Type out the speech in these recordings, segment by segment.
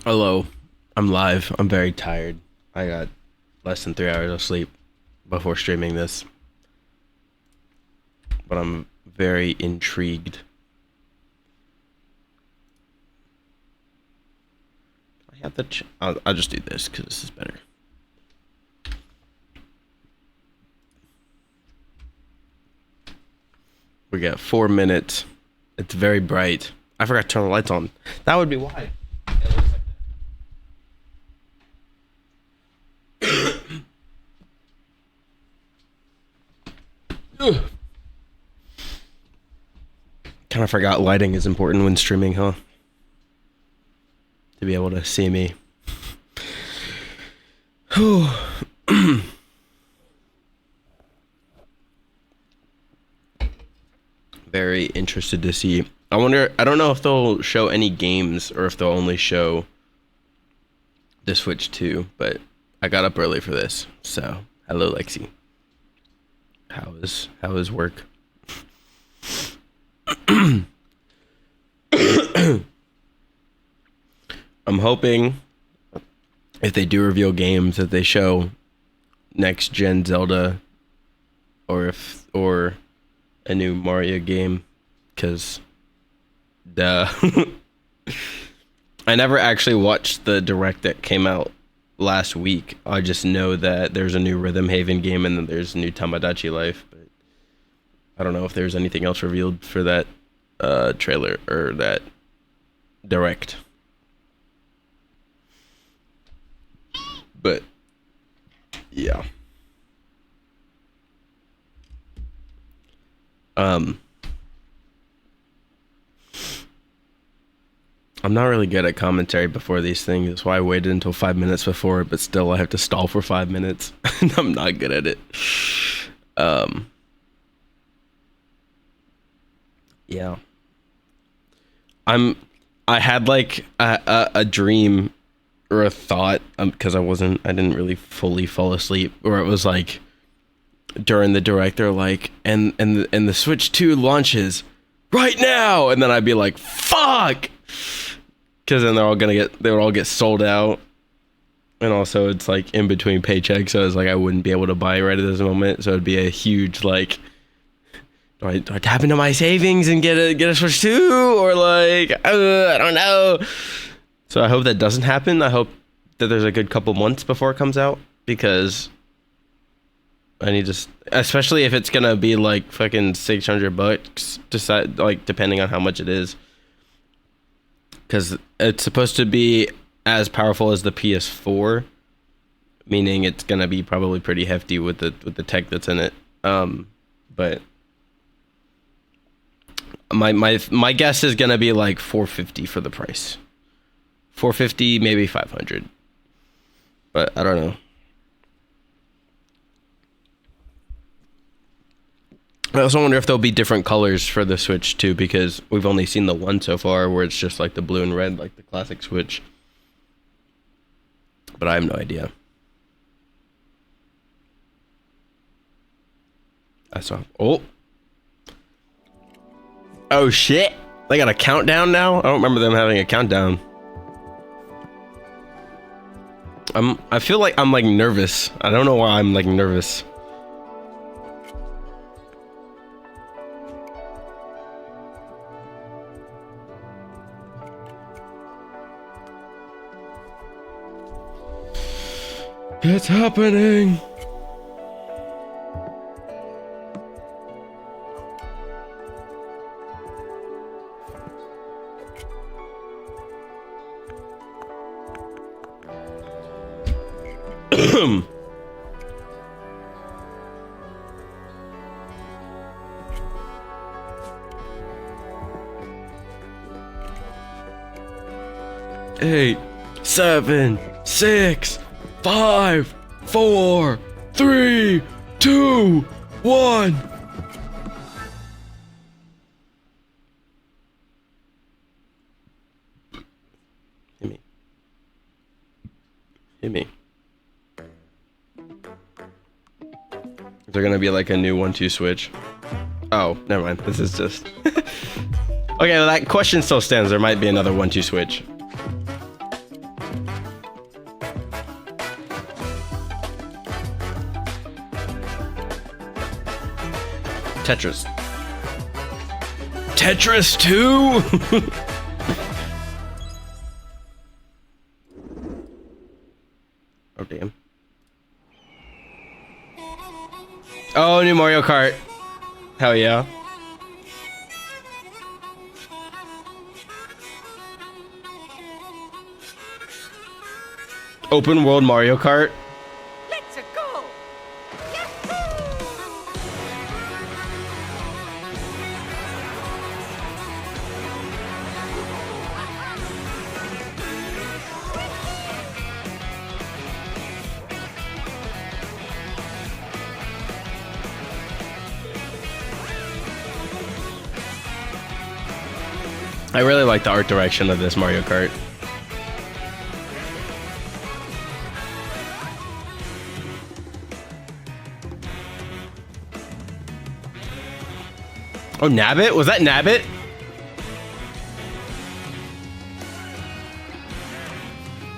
Hello, I'm live. I'm very tired. I got less than 3 hours of sleep before streaming this, but I'm very intrigued. I have the. I'll just do this because this is better. We got 4 minutes. It's very bright. I forgot to turn the lights on. That would be why. It looks like that. Kind of forgot lighting is important when streaming, huh? To be able to see me. Very interested to see. I don't know if they'll show any games or if they'll only show the Switch 2, but I got up early for this. So, hello Lexi. How is work? I'm hoping if they do reveal games that they show next gen Zelda or a new Mario game, because duh. I never actually watched the direct that came out last week. I just know that there's a new Rhythm Haven game and then there's a new Tamagotchi Life, but I don't know if there's anything else revealed for that trailer or that direct. But yeah. I'm not really good at commentary before these things. That's why I waited until 5 minutes before, but still I have to stall for 5 minutes. And I'm not good at it. Yeah. I had like a dream or a thought, because I didn't really fully fall asleep, or it was like during the direct, they're like, and the Switch 2 launches right now, and then I'd be like, fuck, because then they would all get sold out, and also it's like in between paychecks, so it's like I wouldn't be able to buy right at this moment, so it'd be a huge like, do I tap into my savings and get a Switch 2, or like I don't know. So I hope that doesn't happen. I hope that there's a good couple months before it comes out, because I need to, especially if it's gonna be like fucking $600, decide, like, depending on how much it is, because it's supposed to be as powerful as the PS4, meaning it's gonna be probably pretty hefty with the tech that's in it. But my guess is gonna be like $450 for the price. $450, maybe $500, but I don't know. I also wonder if there'll be different colors for the Switch too, because we've only seen the one so far where it's just like the blue and red, like the classic Switch. But I have no idea. I saw. Oh shit! They got a countdown now? I don't remember them having a countdown. I feel like I'm like nervous. I don't know why I'm like nervous. It's happening. Eight, 7, 6, 5, 4, 3, 2, 1. Hit me. Is there gonna be like a new 1-2 switch? Oh, never mind. This is just okay. Well, that question still stands. There might be another 1-2 switch. Tetris. Tetris 2? Oh, damn. Oh, new Mario Kart. Hell yeah. Open world Mario Kart. Let's go. I really like the art direction of this Mario Kart. Oh, Nabbit? Was that Nabbit?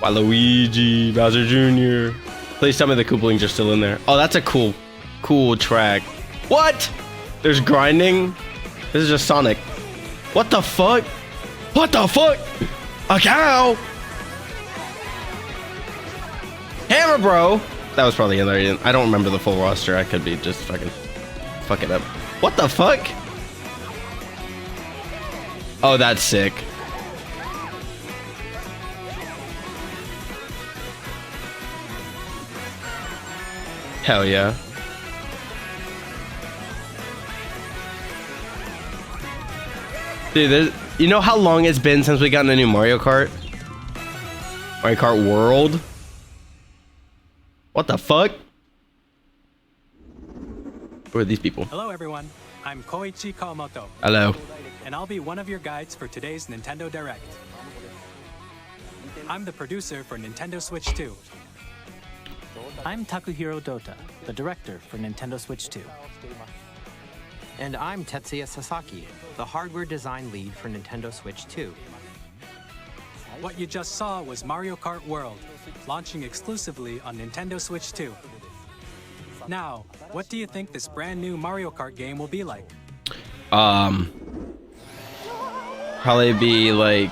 Waluigi, Bowser Jr. Please tell me the Koopalings are still in there. Oh, that's a cool track. What? There's grinding? This is just Sonic. What the fuck? What the fuck? A cow? Hammer Bro. That was probably in there. I don't remember the full roster. I could be just fucking fuck it up. What the fuck? Oh, that's sick. Hell yeah. Dude, you know how long it's been since we got a new Mario Kart? Mario Kart World? What the fuck? Who are these people? Hello everyone, I'm Koichi Kawamoto, Hello. and I'll be one of your guides for today's Nintendo Direct. I'm the producer for Nintendo Switch 2. I'm Takuhiro Dota, the director for Nintendo Switch 2. And I'm Tetsuya Sasaki, the hardware design lead for Nintendo Switch 2. What you just saw was Mario Kart World, launching exclusively on Nintendo Switch 2. Now, what do you think this brand new Mario Kart game will be like? Probably be like,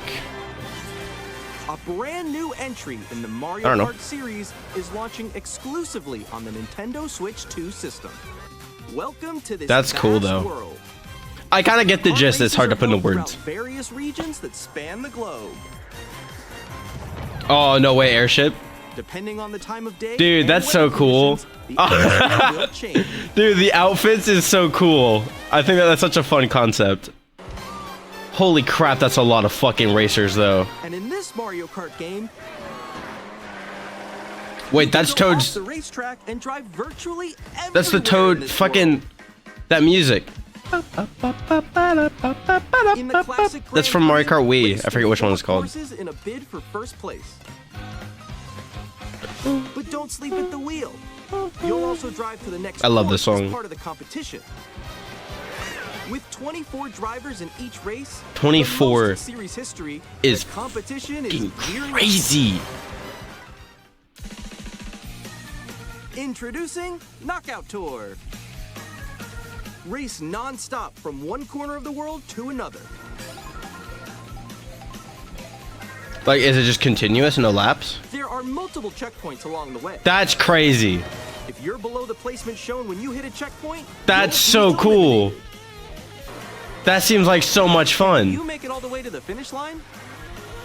A brand new entry in the I Mario don't know. Kart series is launching exclusively on the Nintendo Switch 2 system. Welcome to this That's cool, vast though. world. I kind of get the Kart gist. It's races hard to are put into held words. throughout various regions that span the globe. Oh, no way, airship. Depending on the time of day, Dude, and that's so weather cool. conditions, the atmosphere will change. Dude, the outfits is so cool. I think that's such a fun concept. Holy crap, that's a lot of fucking racers, though. And in this Mario Kart game, Wait, that's you can go off Toad's. the racetrack and drive virtually That's the everywhere in Toad this fucking. world. That music. In the classic That's Grand from Mario Prix, Kart Wii. race I forget which one it's four called. courses in a bid for first place. But don't sleep at the wheel. You'll also drive to the next I love course this song. as part of the competition. With 24 drivers in each race, 24 the most in series history, is the competition is fucking gearing up. crazy. Introducing Knockout Tour. Race non-stop from one corner of the world to another. Like, is it just continuous, no laps? There are multiple checkpoints along the way. That's crazy. If you're below the placement shown when you hit a checkpoint, That's you'll so be cool. eliminated. That seems like so much You fun. make it all the way to the finish line,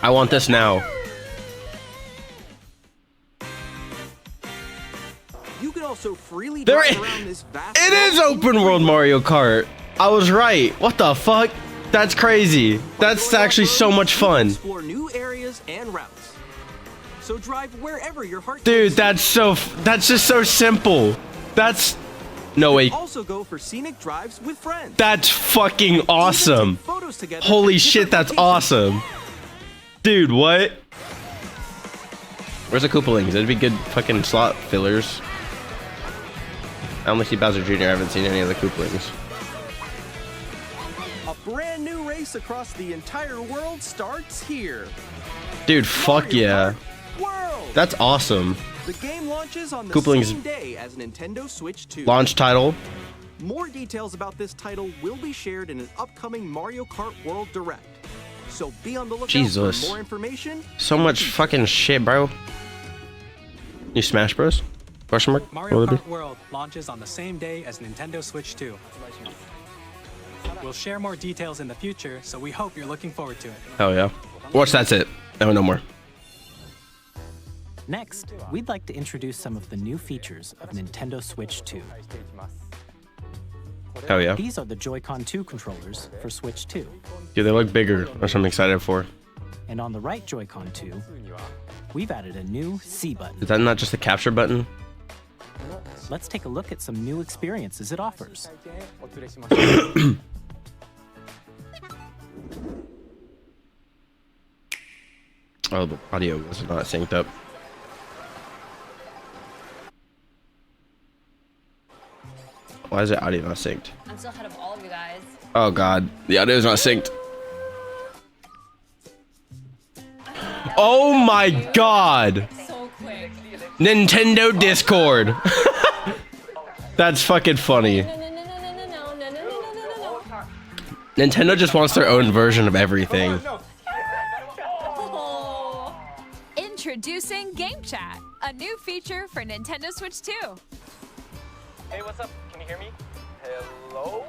I want this now. you can also freely There drive i- around this vast It is world open world Mario Kart. I was right. What the fuck? That's crazy. That's Going actually so off-road, much you can fun. Explore new areas and routes. So drive wherever your heart Dude, takes that's so. That's just so simple. That's. No you. way. Also go for scenic drives with friends. That's fucking Even awesome. take photos together Holy at shit, different that's locations. awesome. Dude, what? Where's the Koopalings? That'd be good fucking slot fillers. I only see Bowser Jr. I haven't seen any of the Koopalings. A brand new race across the entire world starts here. Dude, fuck Mario yeah. Kart World. That's awesome. The game launches on the Koopalings- same day as Nintendo Switch 2. Launch title. More details about this title will be shared in an upcoming Mario Kart World Direct. So be on the lookout Jesus. for more information. So much fucking shit, bro. You Smash Bros? Question mark? Mario Will it be? Kart World launches on the same day as Nintendo Switch 2. We'll share more details in the future, so we hope you're looking forward to it. Hell yeah. Watch, that's it. No more. Next, we'd like to introduce some of the new features of Nintendo Switch 2. Hell yeah. These are the Joy-Con 2 controllers for Switch 2. Dude, they look bigger, which I'm excited for. And on the right Joy-Con 2, we've added a new C button. Is that not just a capture button? Let's take a look at some new experiences it offers. Oh, the audio was not synced up. Why is the audio not synced? I'm still ahead of all of you guys. Oh god, the audio is not synced. Oh my god! So quick. Nintendo Discord. That's fucking funny. No, no, no, no, no, no, no, no, no, no, no, no. Nintendo just wants their own version of everything. Oh. Introducing Game Chat, a new feature for Nintendo Switch 2. Hey, what's up? Can you hear me? Hello?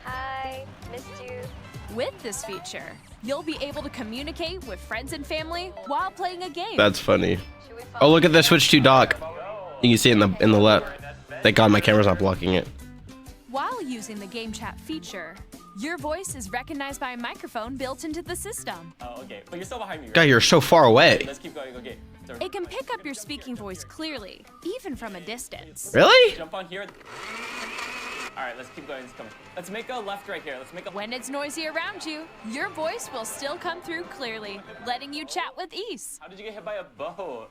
Hi, missed you. With this feature, you'll be able to communicate with friends and family while playing a game. That's funny. Oh, look at the Switch 2 dock. You can see it in the left. Thank God my camera's not blocking it. While using the game chat feature, your voice is recognized by a microphone built into the system. Oh, okay. But you're still behind me, right? God, you're so far away. Let's keep going. Okay. So It can pick up your speaking voice clearly, even from a distance. Really? jump on here. All right, let's keep going. Let's make a left right here. Let's make a. When it's noisy around you, your voice will still come through clearly, letting you chat with ease. How did you get hit by a bow?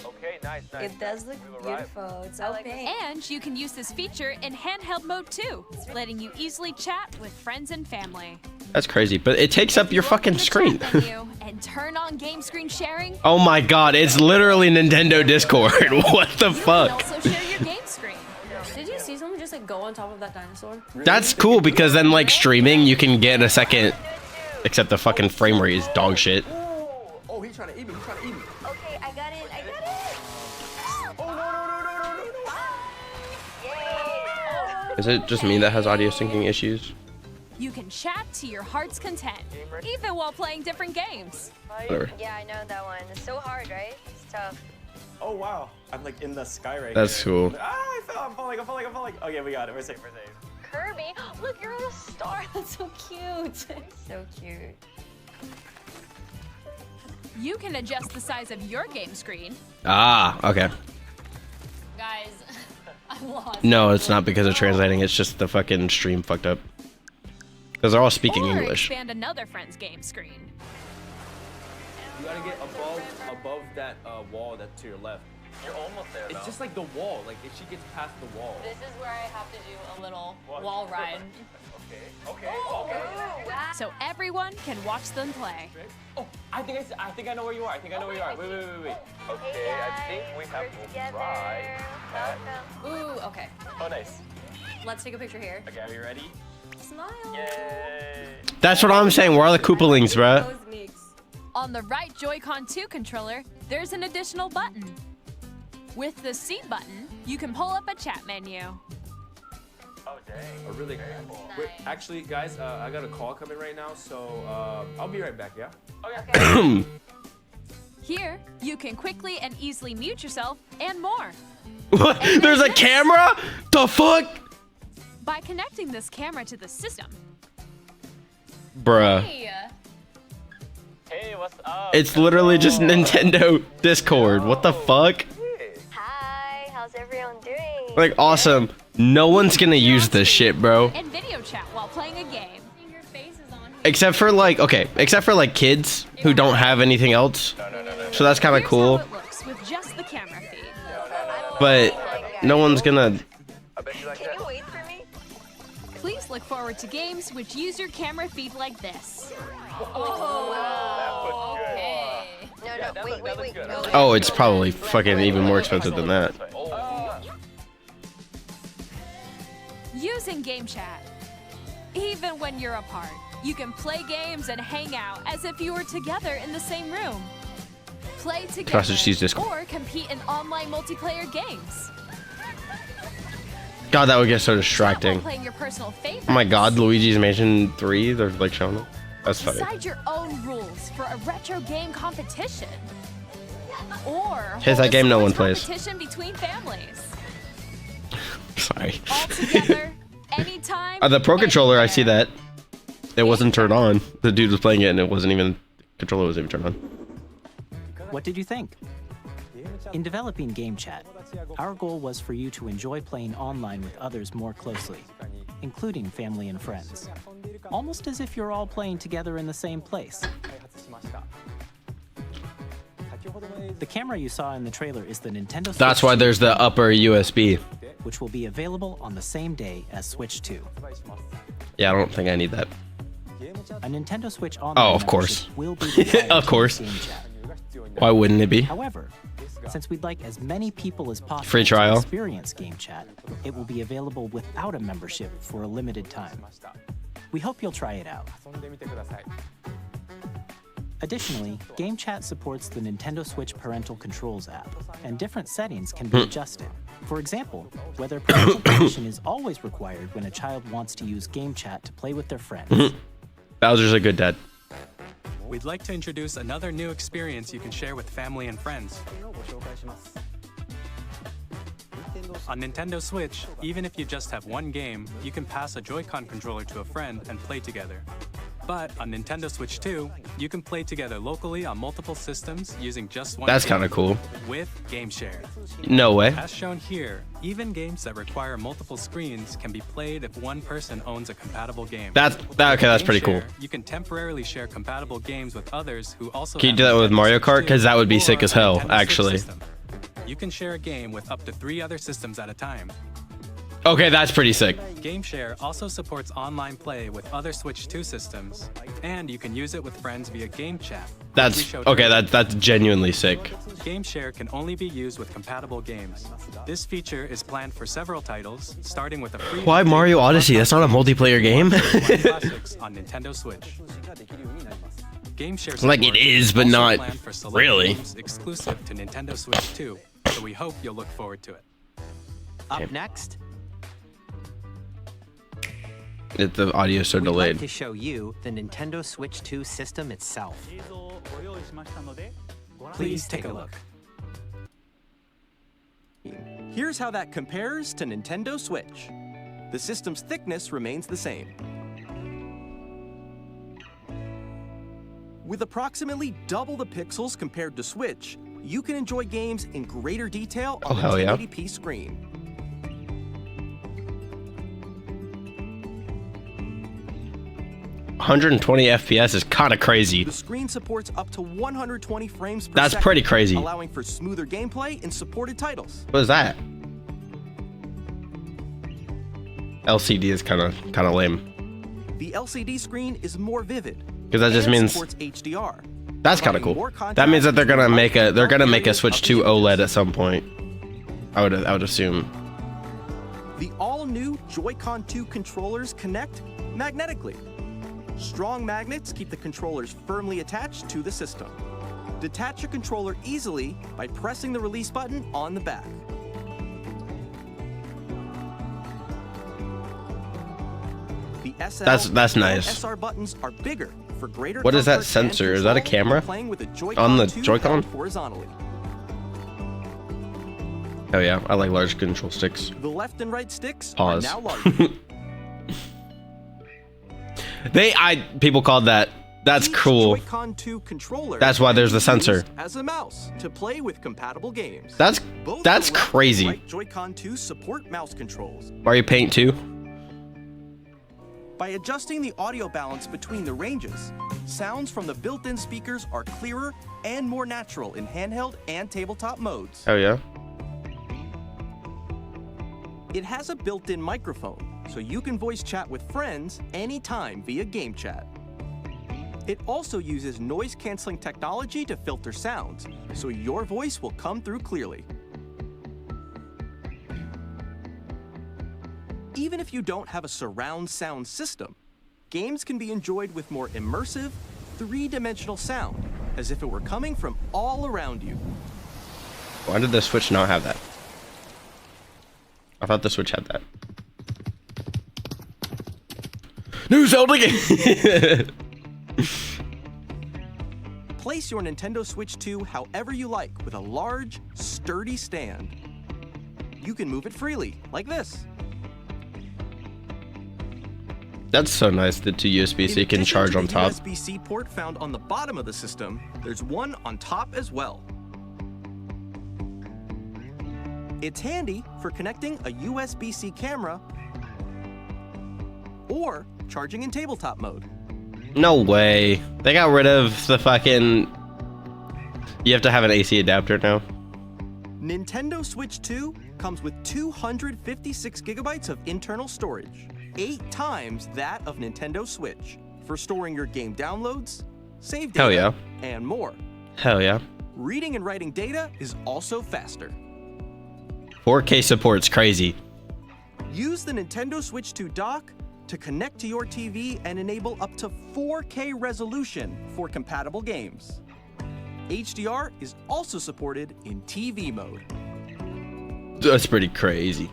Okay, nice. It does look beautiful. It's so pink. And you can use this feature in handheld mode too, letting you easily chat with friends and family. That's crazy, but it takes up your fucking Open the screen. chat menu and turn on game screen sharing. Oh my God, it's literally Nintendo Discord. What the You can fuck? also share your game screen. Did you see someone just like go on top of that dinosaur? That's cool because then like streaming, you can get a second. Except the fucking frame rate is dog shit. Oh, he's trying to eat me. He's trying to eat me. Okay, I got it. I got it. Oh, no. Yay. Is it just me that has audio syncing issues? You can chat to your heart's content, even while playing different games. Whatever. Yeah, I know that one. It's so hard, right? It's tough. Oh wow, I'm like in the sky right That's here. cool. Ah, I fell. I'm falling. Okay, we got it. We're safe. Kirby, look, you're on a star. That's so cute. So cute. You can adjust the size of your game screen. Ah, okay. Guys, I'm lost. No, it's not because of translating. It's just the fucking stream fucked up. Because they're all speaking Or English. expand another friend's game screen. You gotta get above that wall that's to your left. You're almost there. It's just like the wall. Like if she gets past the wall. This is where I have to do a little wall ride. Okay. So everyone can watch them play. Oh, I think I know where you are. Wait. Okay, I think we have to try. Ooh, okay. Oh, nice. Let's take a picture here. Okay, are you ready? Smile. Yay. That's what I'm saying. Where are the Koopalings, bruh? Those Meeks. On the right Joy-Con 2 controller, there's an additional button. With the C button, you can pull up a chat menu. Oh, dang. Oh, really? Wait, actually, guys, I got a call coming right now, so I'll be right back. Yeah. Okay. Here, you can quickly and easily mute yourself and more. What? There's a camera? The fuck? By connecting this camera to the system, Bruh. Hey, what's up? It's literally just Nintendo Discord. What the fuck? Hi, how's everyone doing? Like, awesome. No one's gonna use this shit, bro. and video chat while playing a game. Your face is on here. Except for like kids who don't have anything else. So that's kind of Here's cool. how it looks with just the camera feed. But no one's gonna. Can you wait for me? Please look forward to games which use your camera feed like this. Oh, okay. No, wait. No, Oh, it's probably fucking even more expensive than that. Using game chat. Even when you're apart, you can play games and hang out as if you were together in the same room. Play together Sausage cheese Discord. or compete in online multiplayer games. God, that would get so Chat while distracting. playing your personal favorites. Oh my God, Luigi's Mansion 3. They're like showing it. That's funny. Decide your own rules for a retro game competition. Or Here's hold that a game no one sports plays. competition between families. Sorry. All together, anytime. The Pro Controller, I see anywhere. that. It wasn't turned on. The dude was playing it and it wasn't even. Controller wasn't even turned on. What did you think? In developing Game Chat, our goal was for you to enjoy playing online with others more closely, including family and friends. Almost as if you're all playing together in the same place. The camera you saw in the trailer is the Nintendo Switch That's why 2, there's the upper USB. which will be available on the same day as Switch 2. Yeah, I don't think I need that. A Nintendo Switch Online of course. membership will be required Of to course. use Game Chat. Why wouldn't it be? However, since we'd like as many people as possible Free trial. to experience Game Chat, it will be available without a membership for a limited time. We hope you'll try it out. Additionally, Game Chat supports the Nintendo Switch Parental Controls app, and different settings can be adjusted. For example, whether parental permission is always required when a child wants to use game chat to play with their friends. Bowser's a good dad. We'd like to introduce another new experience you can share with family and friends. On Nintendo Switch, even if you just have one game, you can pass a Joy-Con controller to a friend and play together. But on Nintendo Switch 2, you can play together locally on multiple systems using just one That's game kind of cool. with GameShare. No way. As shown here, even games that require multiple screens can be played if one person owns a compatible game. Okay, that's pretty cool. GameShare, you can temporarily share compatible games with others who also Can you have do that with Nintendo Mario Switch Kart? 2 Because that would be sick or as hell, Nintendo Switch actually. system. You can share a game with up to 3 other systems at a time. Okay, that's pretty sick. GameShare also supports online play with other Switch 2 systems, and you can use it with friends via Game Chat. That's okay. That's genuinely sick. GameShare can only be used with compatible games. This feature is planned for several titles, starting with a free. Why Mario Odyssey? That's not a multiplayer game. Classics on Nintendo Switch. GameShare Like it support is, but also not planned for select really. games exclusive to Nintendo Switch 2, so we hope you'll look forward to it. Up next, The audio is so we'd delayed. like to show you the Nintendo Switch 2 system itself. Please take a look. Here's how that compares to Nintendo Switch. The system's thickness remains the same. With approximately double the pixels compared to Switch, you can enjoy games in greater detail on the hell yeah. 1080p screen. $120 FPS is kind of crazy. The screen supports up to 120 frames per That's second, pretty crazy. allowing for smoother gameplay in supported titles. What is that? LCD is kind of lame. The LCD screen is more vivid. Because that just and means supports HDR. that's kind of providing cool. more contrast That means that they're between gonna make a areas Switch of the 2 image. OLED at some point. I would assume. The all-new Joy-Con 2 controllers connect magnetically. Strong magnets keep the controllers firmly attached to the system. Detach your controller easily by pressing the release button on the back. The SL That's and nice. SR buttons are bigger for greater What is that comfort and sensor? Is that a control camera? when playing with the Joy-Con On the 2 Joy-Con? held horizontally. Oh yeah, I like large control sticks. The left and right sticks Pause. are now larger. People called that. That's Each cool. Joy-Con 2 controller That's why there's the can be sensor. used as a mouse to play with compatible games. That's Both that's the left and crazy. right Joy-Con 2 support mouse controls. Mario Paint 2. By adjusting the audio balance between the ranges, sounds from the built-in speakers are clearer and more natural in handheld and tabletop modes. Oh yeah. It has a built-in microphone, so you can voice chat with friends anytime via Game Chat. It also uses noise-canceling technology to filter sounds, so your voice will come through clearly. Even if you don't have a surround sound system, games can be enjoyed with more immersive, three-dimensional sound, as if it were coming from all around you. Why did the Switch not have that? I thought the Switch had that. New Zelda game. Place your Nintendo Switch 2 however you like with a large, sturdy stand. You can move it freely, like this. That's so nice. The two USB-C can charge on top. In addition to the USB-C port found on the bottom of the system, there's one on top as well. It's handy for connecting a USB-C camera or charging in tabletop mode. No way. They got rid of the fucking... You have to have an AC adapter now. Nintendo Switch 2 comes with 256 gigabytes of internal storage, 8 times that of Nintendo Switch, for storing your game downloads, save data, Hell yeah. and more. Hell yeah. Reading and writing data is also faster. 4K support's crazy. Use the Nintendo Switch 2 dock to connect to your TV and enable up to 4K resolution for compatible games. HDR is also supported in TV mode. That's pretty crazy.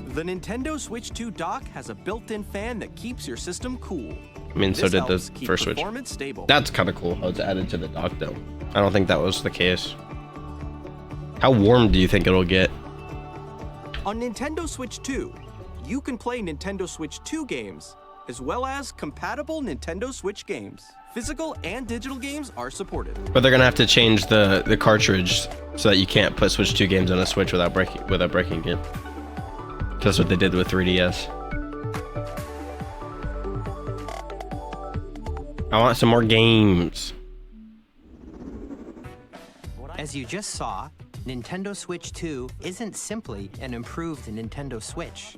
The Nintendo Switch 2 dock has a built-in fan that keeps your system cool. I mean, so This did the helps keep first Switch. performance stable. That's kind of cool how it's added to the dock, though. I don't think that was the case. How warm do you think it'll get? On Nintendo Switch 2, you can play Nintendo Switch 2 games, as well as compatible Nintendo Switch games. Physical and digital games are supported. But they're gonna have to change the cartridge so that you can't put Switch 2 games on a Switch without breaking it. That's what they did with 3DS. I want some more games. As you just saw, Nintendo Switch 2 isn't simply an improved Nintendo Switch.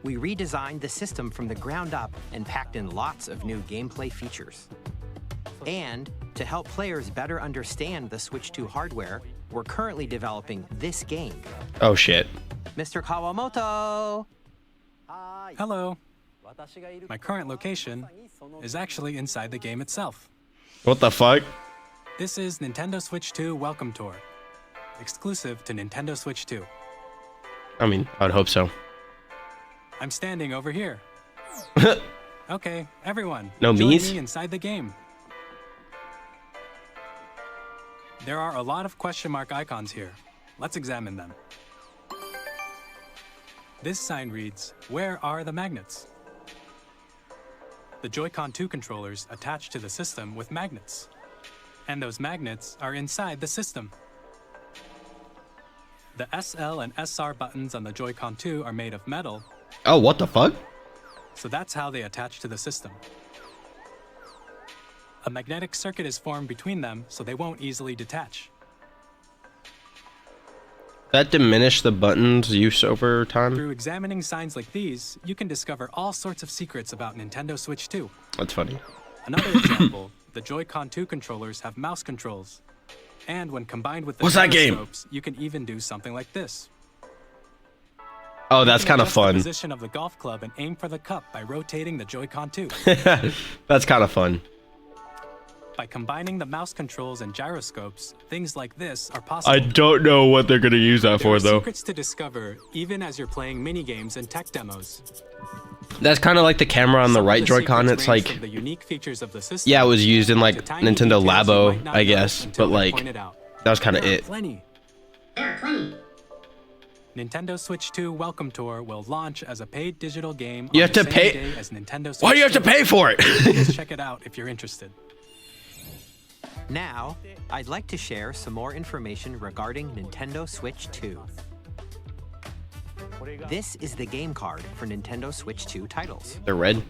We redesigned the system from the ground up and packed in lots of new gameplay features. And to help players better understand the Switch 2 hardware, we're currently developing this game. Oh shit. Mr. Kawamoto! Hello. My current location is actually inside the game itself. What the fuck? This is Nintendo Switch 2 Welcome Tour, exclusive to Nintendo Switch 2. I mean, I would hope so. I'm standing over here. Okay, everyone, No join me's? me inside the game. There are a lot of question mark icons here. Let's examine them. This sign reads, "Where are the magnets?" The Joy-Con 2 controllers attach to the system with magnets. And those magnets are inside the system. The SL and SR buttons on the Joy-Con 2 are made of metal, Oh, what the fuck? so that's how they attach to the system. A magnetic circuit is formed between them, so they won't easily detach. That diminished the button's use over time? Through examining signs like these, you can discover all sorts of secrets about Nintendo Switch 2. That's funny. Another example, the Joy-Con 2 controllers have mouse controls. And when combined with the What's that game? gyroscopes, you can even do something like this. Oh, that's You can kind of adjust the fun. position of the golf club and aim for the cup by rotating the Joy-Con 2. That's kind of fun. By combining the mouse controls and gyroscopes, things like this are I possible. don't know what they're gonna use that There for, are though. secrets to discover, even as you're playing mini-games and tech demos. That's kind of like the camera on the Some of right the Joy-Con. secrets It's range like, from the unique features of the system yeah, it was used in like to tiny Nintendo details you Labo, might not I notice guess, until but they're like pointed out. that was kind of There are it. plenty. Nintendo Switch 2 Welcome Tour will launch as a paid digital game You on have the to same pay- day as Nintendo Switch Why do you have to 2. pay for it? Just check it out if you're interested. Now, I'd like to share some more information regarding Nintendo Switch 2. This is the game card for Nintendo Switch 2 titles. They're red.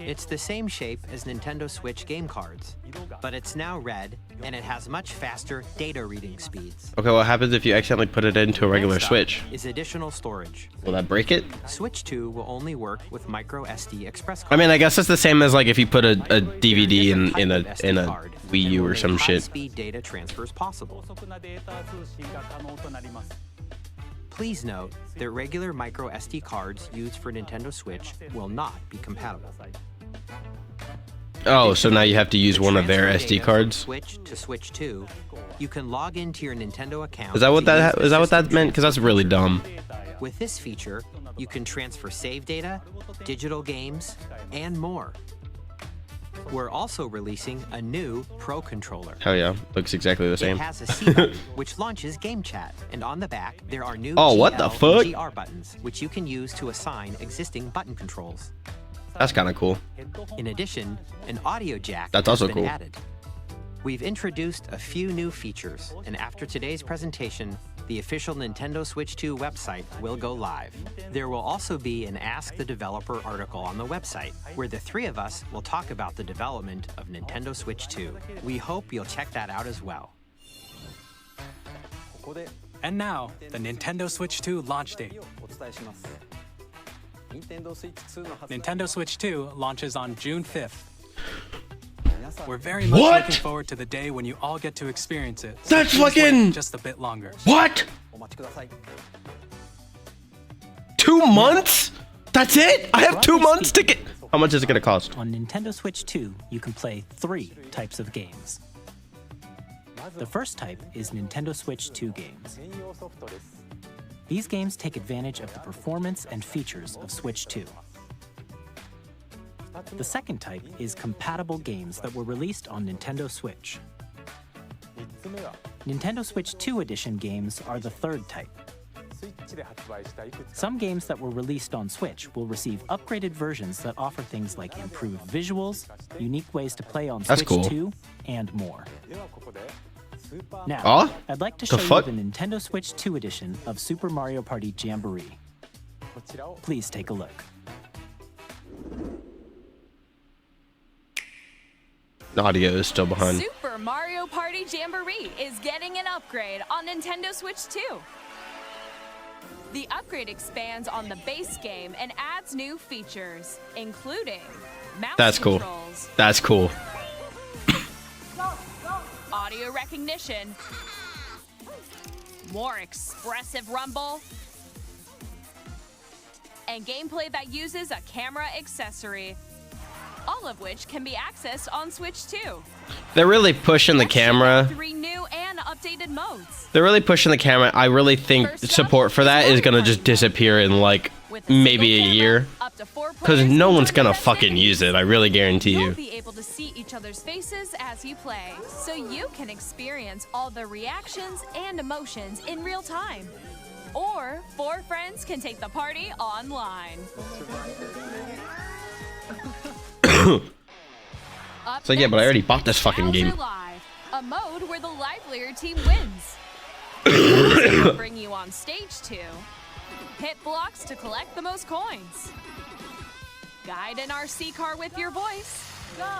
It's the same shape as Nintendo Switch game cards, but it's now red and it has much faster data reading speeds. Okay, what happens if you accidentally put it into a regular Next up Switch? is additional storage. Will that break it? Switch 2 will only work with micro SD express cards. I mean, I guess it's the same as like if you put a There DVD is in type a of SD in a card Wii that U will or make some shit. high-speed data transfers possible. Please note that regular micro SD cards used for Nintendo Switch will not be compatible. Oh, so now you have to use To one of their transfer SD data from cards. Switch to Switch 2, you can log into your Nintendo account. Is that what to use that the is that what that system meant? Because that's really dumb. With this feature, you can transfer save data, digital games, and more. We're also releasing a new Pro controller. Hell yeah, looks exactly the It same. has a C button, which launches Game Chat, and on the back there are new Oh, what the GL and fuck? GR buttons, which you can use to assign existing button controls. That's kind of cool. In addition, an audio jack That's has also been cool. added. We've introduced a few new features, and after today's presentation, the official Nintendo Switch 2 website will go live. There will also be an Ask the Developer article on the website, where the three of us will talk about the development of Nintendo Switch 2. We hope you'll check that out as well. And now, the Nintendo Switch 2 launch date. Nintendo Switch 2 launches on June 5th. We're very much What? looking forward to the day when you all get to experience it. That's please wait fucking- just a bit longer. What? 2 months? That's it? I have 2 months to get. How much is it gonna cost? On Nintendo Switch 2, you can play 3 types of games. The first type is Nintendo Switch 2 games. These games take advantage of the performance and features of Switch 2. The second type is compatible games that were released on Nintendo Switch. Nintendo Switch 2 Edition games are the third type. Some games that were released on Switch will receive upgraded versions that offer things like improved visuals, unique ways to play on That's Switch cool. 2, and more. Now, Oh? I'd like to The show you fuck? the Nintendo Switch 2 edition of Super Mario Party Jamboree. Please take a look. The audio is still behind. Super Mario Party Jamboree is getting an upgrade on Nintendo Switch 2. The upgrade expands on the base game and adds new features, including mouse That's cool. controls, That's cool. audio recognition, more expressive rumble, and gameplay that uses a camera accessory, all of which can be accessed on Switch 2. They're really pushing the camera. 3 new and updated modes. They're really pushing the camera. I really think support for that is gonna just disappear in like maybe a year. Up to 4 Because players no can one's join gonna the fucking festivities. use it. I really guarantee You'll you. be able to see each other's faces as you play, so you can experience all the reactions and emotions in real time. Or 4 friends can take the party online. Up So yeah, but I next, already bought this fucking Bowser game. Live, a mode where the livelier team wins. Bowser will bring you on stage 2. Hit blocks to collect the most coins. Guide an RC car with your voice. Go!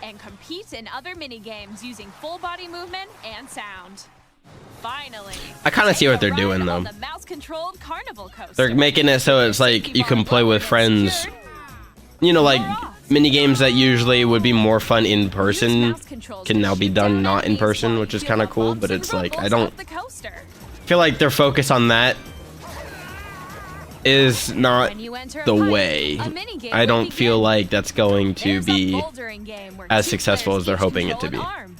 And compete in other mini games using full body movement and sound. Finally, I kinda see what take a they're ride doing, on though. the mouse-controlled carnival coaster. They're making it so it's like you can play with friends. You know, like mini games that usually would be more fun in person can now be done not in person, which is kind of cool. But it's like I don't The coaster. feel like their focus on that is not When you enter a the fight, way. a minigame I will don't feel begin. like that's going to There's a be bouldering game where as 2 successful players as they're each hoping it to control be. an arm,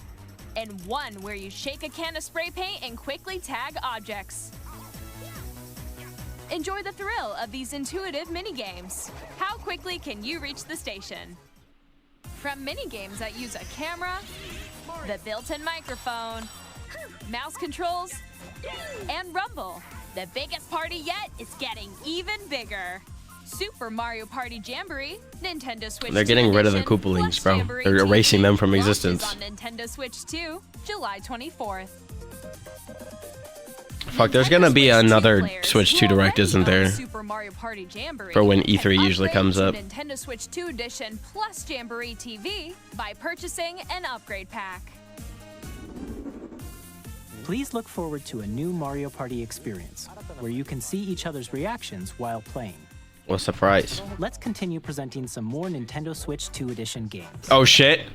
and one where you shake a can of spray paint and quickly tag objects. Enjoy the thrill of these intuitive minigames. How quickly can you reach the station? From minigames that use a camera, the built-in microphone, mouse controls, and rumble, the biggest party yet is getting even bigger. Super Mario Party Jamboree, Nintendo Switch They're getting 2 rid of the edition, Koopalings, plus bro. Jamboree They're erasing TV them from launches existence. on Nintendo Switch 2, July 24th. Fuck, there's gonna be Nintendo Switch 2 another players Switch who 2 Direct, already isn't own there? Super Mario Party Jamboree For when can E3 usually upgrade comes to up. Nintendo Switch 2 Edition plus Jamboree TV by purchasing an upgrade pack. Please look forward to a new Mario Party experience, where you can see each other's reactions while playing. What's the price? Let's continue presenting some more Nintendo Switch 2 Edition games. Oh shit.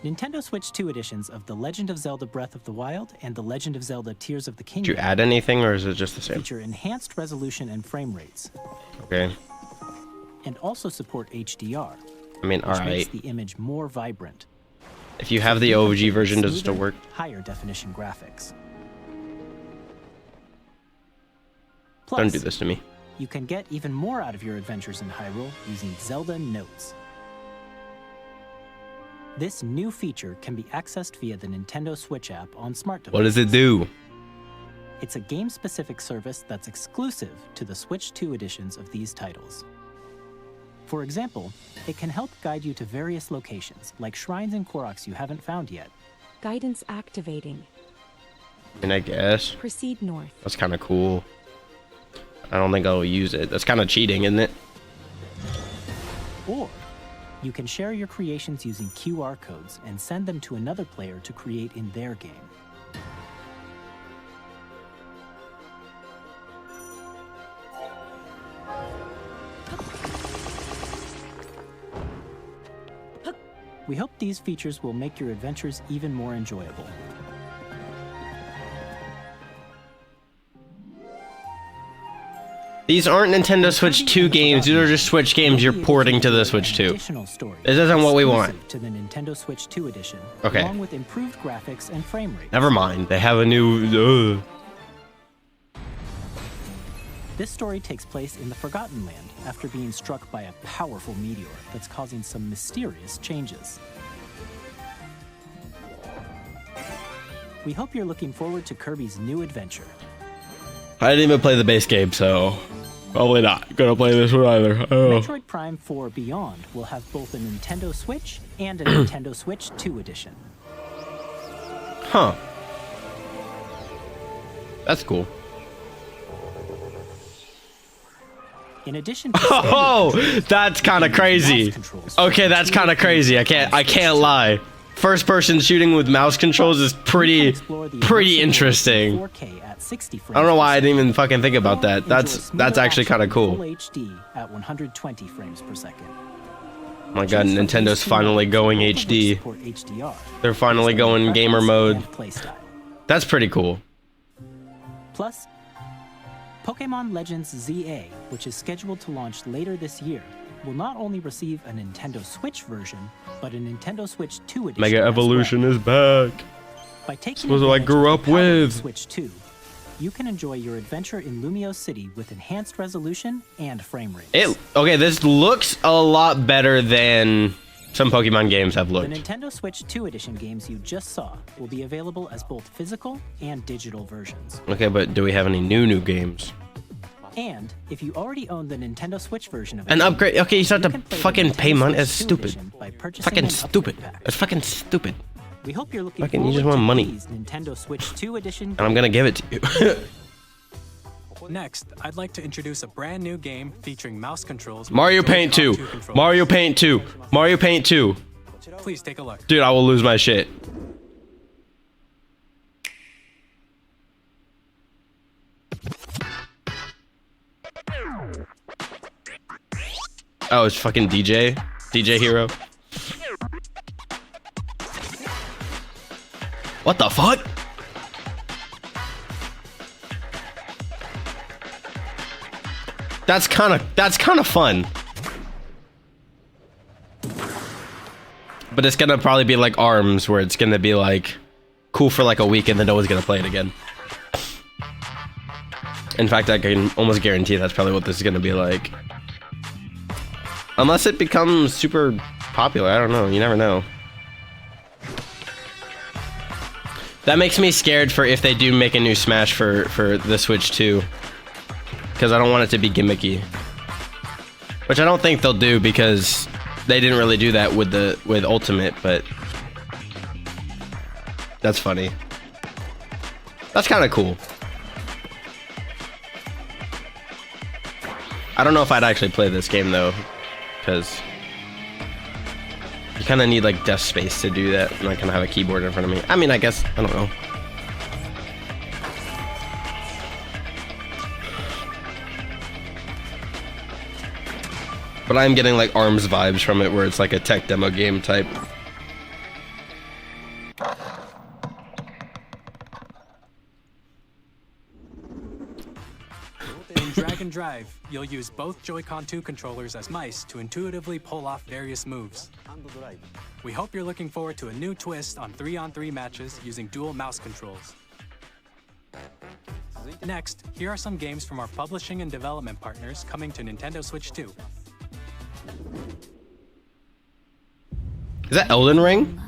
Nintendo Switch 2 editions of The Legend of Zelda Breath of the Wild and The Legend of Zelda Tears of the Did Kingdom you add anything or is it just the same? feature enhanced resolution and frame rates, Okay. and also support HDR, I mean, which alright. makes the image more vibrant. If you have the OG version, does it still work? Higher definition graphics. Don't do Plus, this to me. you can get even more out of your adventures in Hyrule using Zelda Notes. This new feature can be accessed via the Nintendo Switch app on smart devices. What does it do? It's a game-specific service that's exclusive to the Switch 2 editions of these titles. For example, it can help guide you to various locations, like shrines and Koroks you haven't found yet. Guidance activating. I mean, I guess. Proceed north. That's kind of cool. I don't think I'll use it. That's kind of cheating, isn't it? Or you can share your creations using QR codes and send them to another player to create in their game. We hope these features will make your adventures even more enjoyable. These aren't Nintendo Switch 2 games. These are just Switch games you're porting to the Switch 2. This isn't what we want. To the Nintendo Switch 2 edition, Okay. along with improved graphics and frame rate. Never mind. They have a new. This story takes place in the Forgotten Land after being struck by a powerful meteor that's causing some mysterious changes. We hope you're looking forward to Kirby's new adventure. I didn't even play the base game, so probably not gonna play this one either. Oh. Metroid Prime 4 Beyond will have both a Nintendo Switch and a Nintendo Switch 2 edition. Huh. That's cool. In addition to Oh, that's kind of crazy. Okay, that's kind of crazy. I can't lie. First person shooting with mouse controls is pretty interesting. 4K at 60 frames I don't know why I didn't even fucking think about that. That's actually kind of Full cool. HD at 120 frames per second. Oh my god, Nintendo's finally going HD. Support HDR. They're finally going gamer mode. That's pretty cool. Plus, Pokemon Legends ZA, which is scheduled to launch later this year, will not only receive a Nintendo Switch version, but a Nintendo Switch 2 edition. Mega Evolution is back. By taking This was what I grew up with. Switch 2, you can enjoy your adventure in Lumio City with enhanced resolution and frame rate. Okay, this looks a lot better than some Pokemon games have The looked. Nintendo Switch 2 edition games you just saw will be available as both physical and digital versions. Okay, but do we have any new games? And if you already own the Nintendo Switch version of it, An upgrade? Okay, you still have to play the fucking pay Nintendo money. Switch That's 2 stupid. edition by purchasing Fucking an stupid. upgrade pack. That's fucking stupid. We hope you're looking Fucking, forward you just want to money. these Nintendo Switch 2 edition. And I'm gonna give it to you. Next, I'd like to introduce a brand new game featuring mouse controls. with Mario Joy-Con Paint 2. 2 controllers. Mario Paint 2. Mario Paint 2. Please take a look. Dude, I will lose my shit. Oh, it's fucking DJ? DJ Hero? What the fuck? That's kind of fun. But it's gonna probably be like ARMS, where it's gonna be like cool for like a week and then no one's gonna play it again. In fact, I can almost guarantee that's probably what this is gonna be like. Unless it becomes super popular, I don't know, you never know. That makes me scared for if they do make a new Smash for the Switch 2. Because I don't want it to be gimmicky. Which I don't think they'll do because they didn't really do that with Ultimate, but that's funny. That's kind of cool. I don't know if I'd actually play this game though, because you kind of need like desk space to do that, and I kind of have a keyboard in front of me. I mean, I guess, I don't know. But I'm getting like ARMS vibes from it, where it's like a tech demo game type. In Drag and Drive, you'll use both Joy-Con 2 controllers as mice to intuitively pull off various moves. We hope you're looking forward to a new twist on 3-on-3 matches using dual mouse controls. Next, here are some games from our publishing and development partners coming to Nintendo Switch 2. Is that Elden Ring?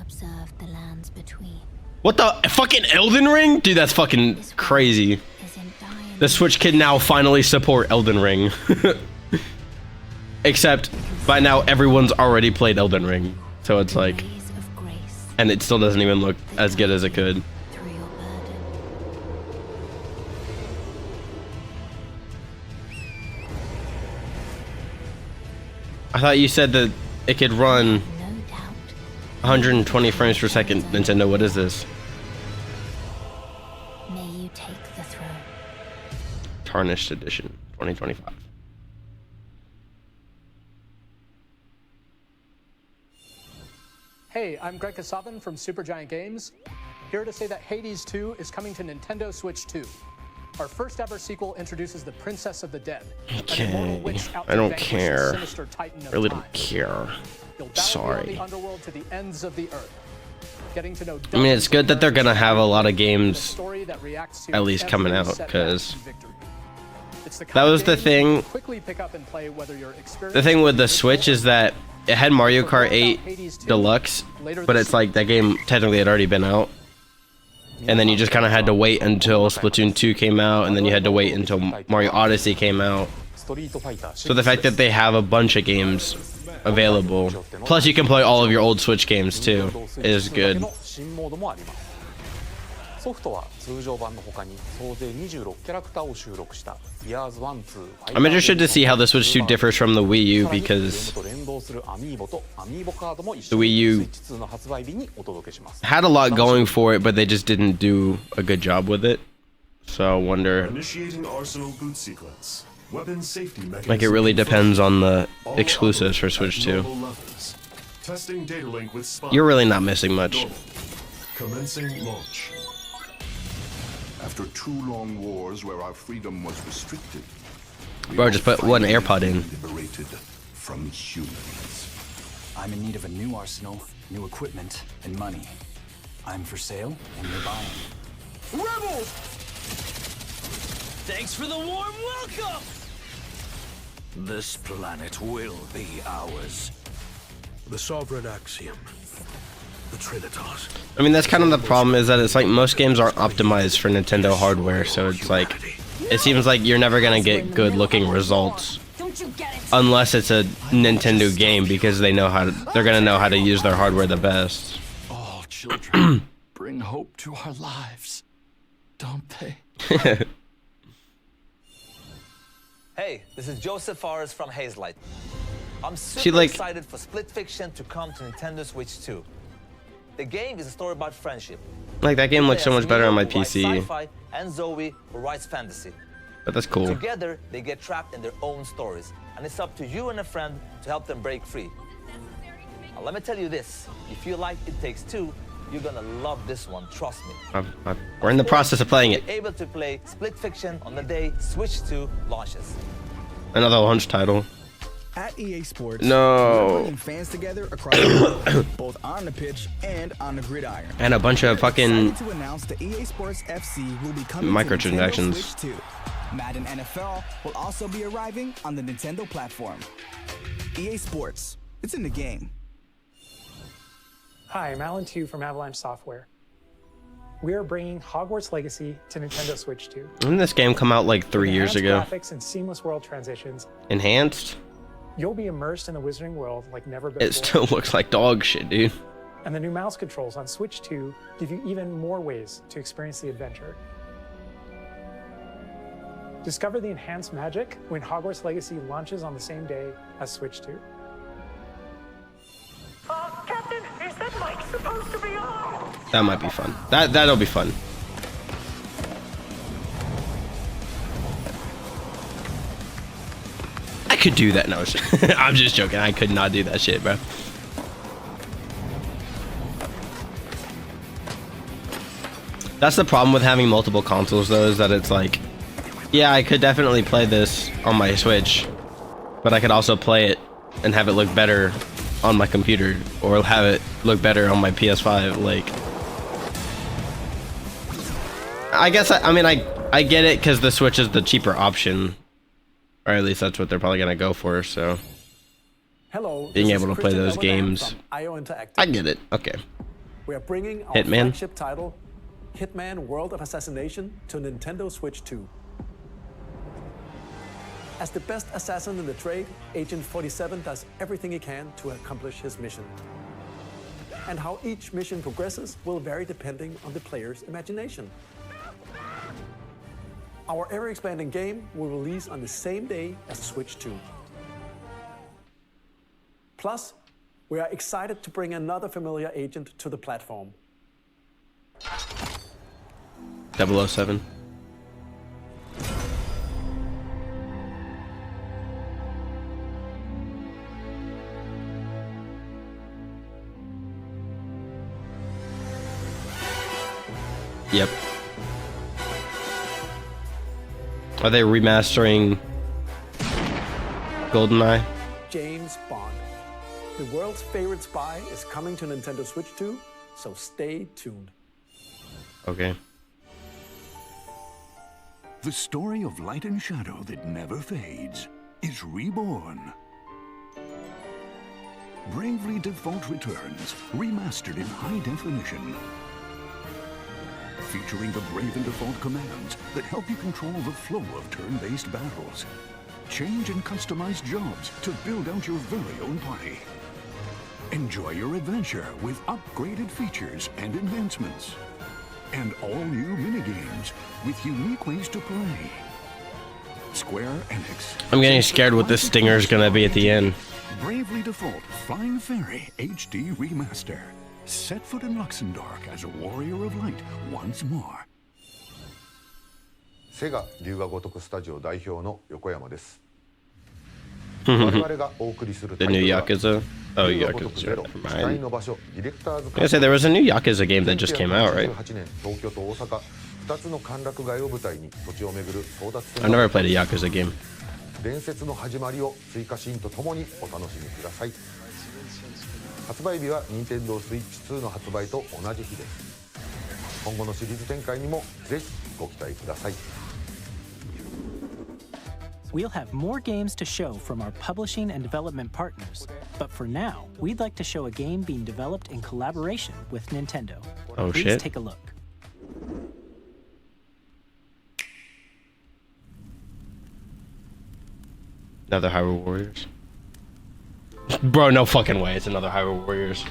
What the fucking Elden Ring? Dude, that's fucking crazy. The Switch can now finally support Elden Ring. Except by now everyone's already played Elden Ring. So it's like, and it still doesn't even look as good as it could. I thought you said that it could run 120 frames per second. Nintendo, what is this? May you take the throne. Tarnished Edition 2025. Hey, I'm Greg Kasavin from Supergiant Games, here to say that Hades 2 is coming to Nintendo Switch 2. Our first ever sequel introduces the Princess of the Dead. Okay, I don't care. Really don't care. Sorry. I mean, it's good that they're gonna have a lot of games at least coming out, because that was the thing. The thing with the Switch is that it had Mario Kart 8 Deluxe, but it's like that game technically had already been out. And then you just kind of had to wait until Splatoon 2 came out, and then you had to wait until Mario Odyssey came out. So the fact that they have a bunch of games available, plus you can play all of your old Switch games too, is good. ソフトは通常版の他に総勢26キャラクターを収録した Years 1, 2, I'm interested to see how the Switch 2 differs from the Wii U, because the Wii U had a lot going for it, but they just didn't do a good job with it. So I wonder, Initiating Arsenal boot sequence. Weapon safety mechanism. like, it really depends on the exclusives for Switch 2. Testing data link with Spy. You're really not missing much. Commencing launch. After 2 long wars where our freedom was restricted, Bro, just put one AirPod in. liberated from humans. I'm in need of a new arsenal, new equipment, and money. I'm for sale, and you're buying. Rebels! Thanks for the warm welcome! This planet will be ours. The sovereign axiom. The Trinitas. I mean, that's kind of the problem, is that it's like most games aren't optimized for Nintendo hardware, so it's like, it seems like you're never gonna get good looking results unless it's a Nintendo game, because they're gonna know how to use their hardware the best. All children bring hope to our lives, don't they? Hey, this is Joseph Forrest from Hazelight. I'm super excited for Split Fiction to come to Nintendo Switch 2. The game is a story about friendship. Like, that game looks so much better on my PC. Sci-fi, and Zoe, who writes fantasy. But that's cool. Together, they get trapped in their own stories, and it's up to you and a friend to help them break free. Now, let me tell you this: if you like It Takes Two, you're gonna love this one. Trust me. We're in the process of playing it. You'll be able to play Split Fiction on the day Switch 2 launches. Another launch title. At EA Sports, no. we're bringing fans together across the world, both on the pitch and on the gridiron. And a bunch of fucking to announce the EA Sports FC will be coming microtransactions. to Nintendo Switch 2. Madden NFL will also be arriving on the Nintendo platform. EA Sports, it's in the game. Hi, I'm Alan Tu from Avalanche Software. We are bringing Hogwarts Legacy to Nintendo Switch 2. Didn't this game come out like 3 years ago? Graphics and seamless world transitions. Enhanced? You'll be immersed in the Wizarding World like never before. It still looks like dog shit, dude. And the new mouse controls on Switch 2 give you even more ways to experience the adventure. Discover the enhanced magic when Hogwarts Legacy launches on the same day as Switch 2. Captain, is that mic supposed to be on? That might be fun. That'll be fun. I could do that. No, I'm just joking. I could not do that shit, bro. That's the problem with having multiple consoles, though, is that it's like, yeah, I could definitely play this on my Switch, but I could also play it and have it look better on my computer, or have it look better on my PS5. Like, I guess I mean I get it, because the Switch is the cheaper option, or at least that's what they're probably gonna go for. So, hello, being able to play those games, I get it. Okay. We are bringing our Hitman flagship title, Hitman: World of Assassination, to Nintendo Switch 2. As the best assassin in the trade, Agent 47 does everything he can to accomplish his mission. And how each mission progresses will vary depending on the player's imagination. Our ever-expanding game will release on the same day as Switch 2. Plus, we are excited to bring another familiar agent to the platform. 007. Yep. Are they remastering GoldenEye? James Bond. The world's favorite spy is coming to Nintendo Switch 2, so stay tuned. Okay. The story of light and shadow that never fades is reborn. Bravely Default returns, remastered in high definition. Featuring the Brave and Default commands that help you control the flow of turn-based battles. Change and customize jobs to build out your very own party. Enjoy your adventure with upgraded features and enhancements. And all new minigames with unique ways to play. Square Enix. I'm getting scared what this stinger is gonna be at the end. Bravely Default Flying Fairy HD Remaster. Set foot in Luxembourg as a warrior of light once more. セガ龍が如くスタジオ代表の横山です。 The new Yakuza? Oh, Yakuza. Never mind. I say there was a new Yakuza game that just came out, right? I've never played a Yakuza game. 伝説の始まりを追加シーンとともにお楽しみください。発売日は Nintendo Switch 2の発売と同じ日です。今後のシリーズ展開にもぜひご期待ください。 We'll have more games to show from our publishing and development partners, but for now, we'd like to show a game being developed in collaboration with Nintendo. Oh, Please shit. take a look. Another Hyrule Warriors. Bro, no fucking way. It's another Hyrule Warriors.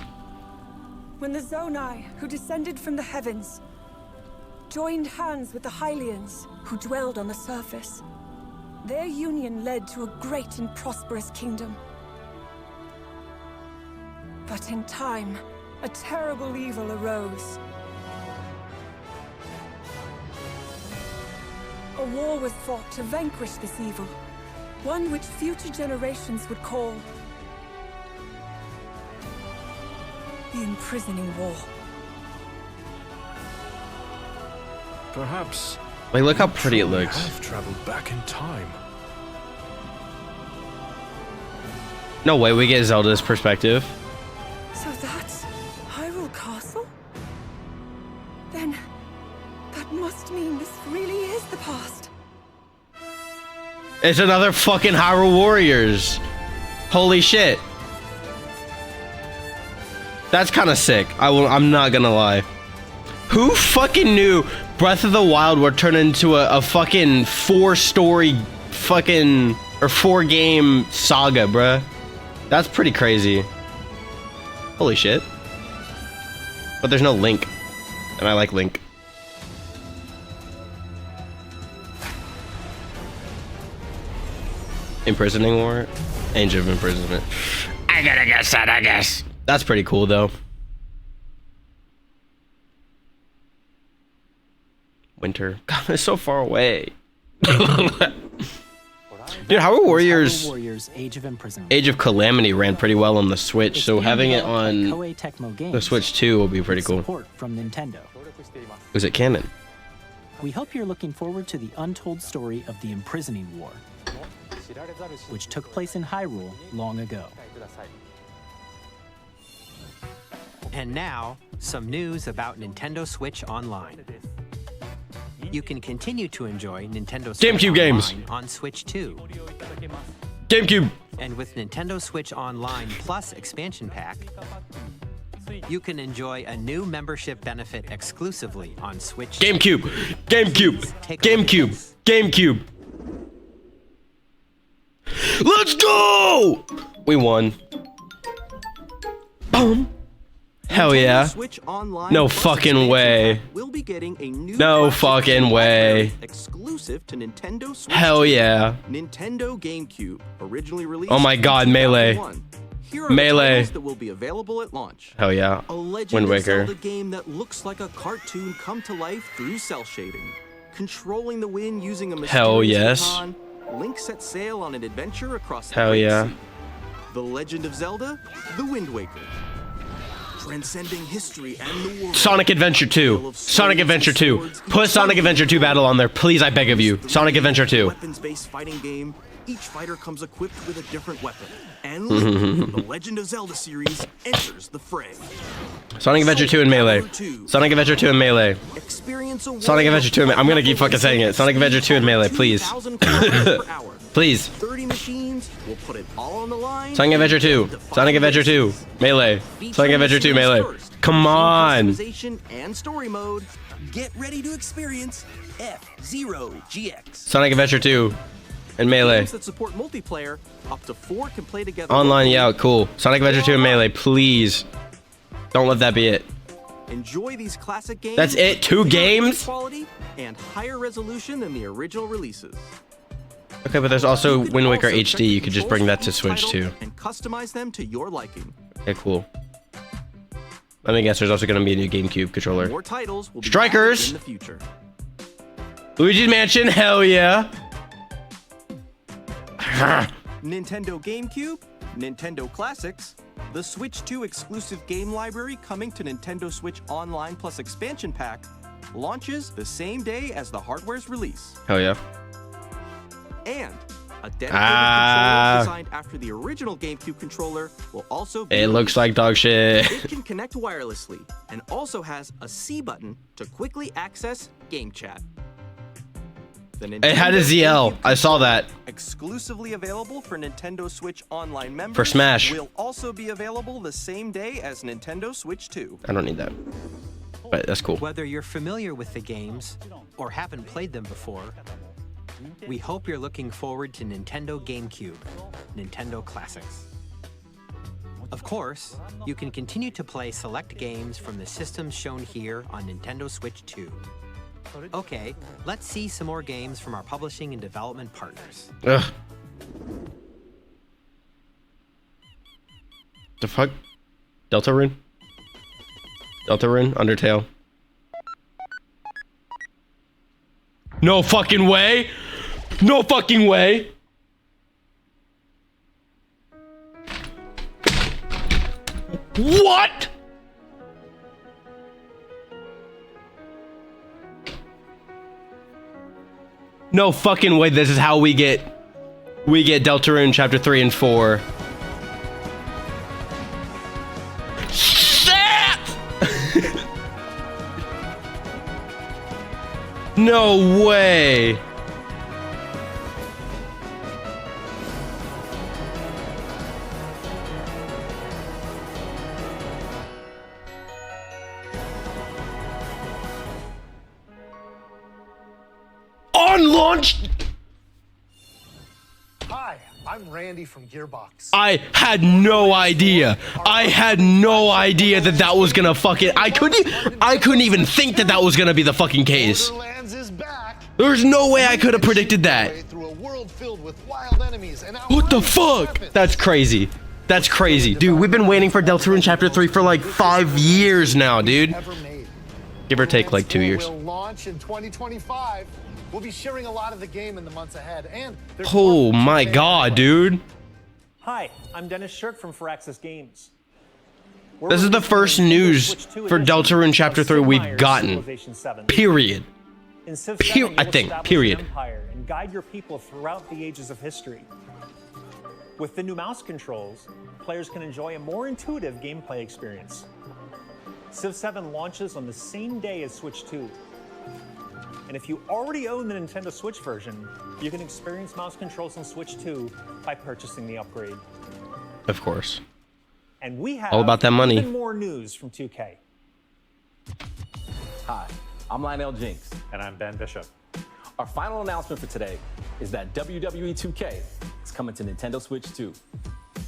When the Zonai, who descended from the heavens, joined hands with the Hylians, who dwelled on the surface, their union led to a great and prosperous kingdom. But in time, a terrible evil arose. A war was fought to vanquish this evil, one which future generations would call the Imprisoning War. Perhaps. Like, look how pretty it looks. Have traveled back in time. No way we get Zelda's perspective. So that's Hyrule Castle? Then that must mean this really is the past. It's another fucking Hyrule Warriors. Holy shit. That's kind of sick. I'm not gonna lie. Who fucking knew Breath of the Wild would turn into a fucking 4-story fucking or 4-game saga, bruh? That's pretty crazy. Holy shit. But there's no Link. And I like Link. Imprisoning War? Age of Imprisonment. I gotta guess that, I guess. That's pretty cool, though. Winter. God, it's so far away. Dude, Hyrule Warriors... Age of Imprisonment. Age of Calamity ran pretty well on the Switch, so having it on the Switch 2 will be pretty cool. Support from Nintendo. Is it canon? We hope you're looking forward to the untold story of the Imprisoning War, which took place in Hyrule long ago. And now, some news about Nintendo Switch Online. You can continue to enjoy Nintendo Switch GameCube games on Switch 2. GameCube. And with Nintendo Switch Online Plus expansion pack, you can enjoy a new membership benefit exclusively on Switch. GameCube. GameCube. GameCube. GameCube. Let's go! We won. Boom. Hell yeah. No fucking way. We'll be getting a new no fucking way. Exclusive to Nintendo Switch. Hell yeah. Nintendo GameCube, originally released. Oh my god, Melee. Here are Melee. the that will be available at launch. Hell yeah. A Legend Wind of Waker. Zelda game that looks like a cartoon come to life through cell shading. Controlling the wind using a mysterious Hell yes. baton, Link set sail on an adventure across the Hell Great yeah. Sea. The Legend of Zelda: The Wind Waker. Transcending history and the world. Sonic Adventure 2. Sonic Adventure 2. Put Sonic Adventure 2 Battle on there, please, I beg of you. Sonic Adventure 2. Weapons-based fighting game. Each fighter comes equipped with a different weapon. And Link, the Legend of Zelda series, enters the fray. Sonic Adventure 2 and Melee. Sonic Adventure 2 and Melee. Sonic Adventure 2 and I'm gonna keep fucking saying it. Sonic Adventure 2 and Melee, please. Please. 30 machines, we'll put it all on the line. Sonic Adventure 2. Sonic Adventure 2. Melee. Sonic Adventure 2 Melee. Come on. Customization and story mode. Get ready to experience F-Zero GX. Sonic Adventure 2 and Melee. Games that support multiplayer, up to 4 can play together. Online, yeah, cool. Sonic Adventure 2 and Melee, please. Don't let that be it. Enjoy these classic games. That's it? 2 games? Quality and higher resolution than the original releases. Okay, but there's also Wind Waker HD. You could just bring that to Switch too. And customize them to your liking. Okay, cool. Let me guess, there's also gonna be a new GameCube controller. More titles will be Strikers! in the future. Luigi's Mansion, hell yeah. Nintendo GameCube, Nintendo Classics, the Switch 2 exclusive game library coming to Nintendo Switch Online Plus expansion pack launches the same day as the hardware's release. Hell yeah. And a dedicated controller designed after the original GameCube controller will also be It looks like dog shit. It can connect wirelessly and also has a C button to quickly access game chat. It had a ZL. I saw that. Exclusively available for Nintendo Switch Online members. For Smash. Will also be available the same day as Nintendo Switch 2. I don't need that. But that's cool. Whether you're familiar with the games or haven't played them before, we hope you're looking forward to Nintendo GameCube, Nintendo Classics. Of course, you can continue to play select games from the systems shown here on Nintendo Switch 2. Okay, let's see some more games from our publishing and development partners. Ugh. The fuck? Deltarune? Deltarune? Undertale? No fucking way! No fucking way! What?! No fucking way, this is how we get Deltarune Chapter 3 and 4. Shit! No way! On launch! Hi, I'm Randy from Gearbox. I had no idea. I had no idea that that was gonna fucking. I couldn't even think that that was gonna be the fucking case. There's no way I could have predicted that. What the fuck? That's crazy. That's crazy, dude. We've been waiting for Deltarune Chapter 3 for like 5 years now, dude. Give or take like 2 years. Will launch in 2025. We'll be sharing a lot of the game in the months ahead, and Oh my god, dude. Hi, I'm Dennis Shirk from Firaxis Games. This is the first news for Deltarune Chapter 3 we've gotten. Period. In Civ 7, I think. Period. Empire and guide your people throughout the ages of history. With the new mouse controls, players can enjoy a more intuitive gameplay experience. Civ 7 launches on the same day as Switch 2. And if you already own the Nintendo Switch version, you can experience mouse controls on Switch 2 by purchasing the upgrade. Of course. And we have all about that money. Even more news from 2K. Hi, I'm Lionel Jinx. And I'm Ben Bishop. Our final announcement for today is that WWE 2K is coming to Nintendo Switch 2.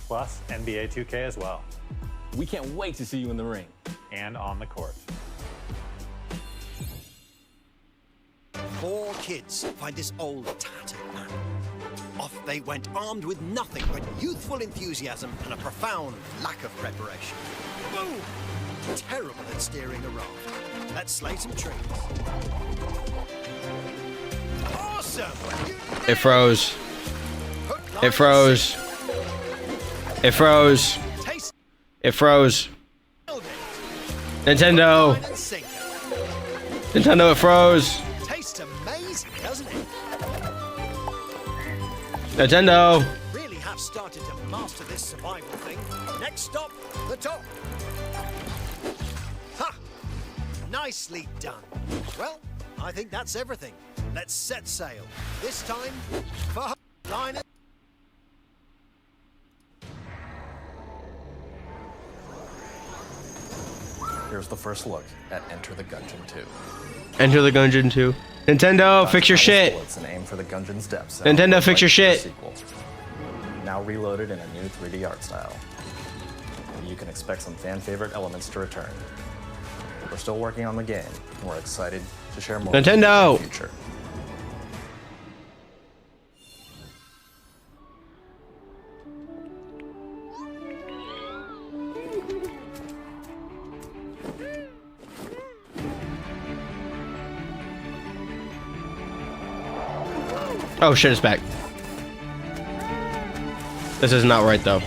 Plus NBA 2K as well. We can't wait to see you in the ring. And on the court. 4 kids find this old, tattered man. Off they went, armed with nothing but youthful enthusiasm and a profound lack of preparation. Boom! Terrible at steering a raft. Let's slay some trees. Awesome! It froze. It froze. It froze. It froze. Nintendo. Nintendo, it froze. Tastes amazing, doesn't it? Nintendo. Really have started to master this survival thing. Next stop, the top. Ha! Nicely done. Well, I think that's everything. Let's set sail. This time for line. Here's the first look at Enter the Gungeon 2. Enter the Gungeon 2. Nintendo, fix your shit. Bullets and aim for the Gungeon's depths. Nintendo, fix your shit. Sequel. Now reloaded in a new 3D art style. You can expect some fan favorite elements to return. We're still working on the game, and we're excited to share more Nintendo. in the future. Oh shit, it's back. This is not right though.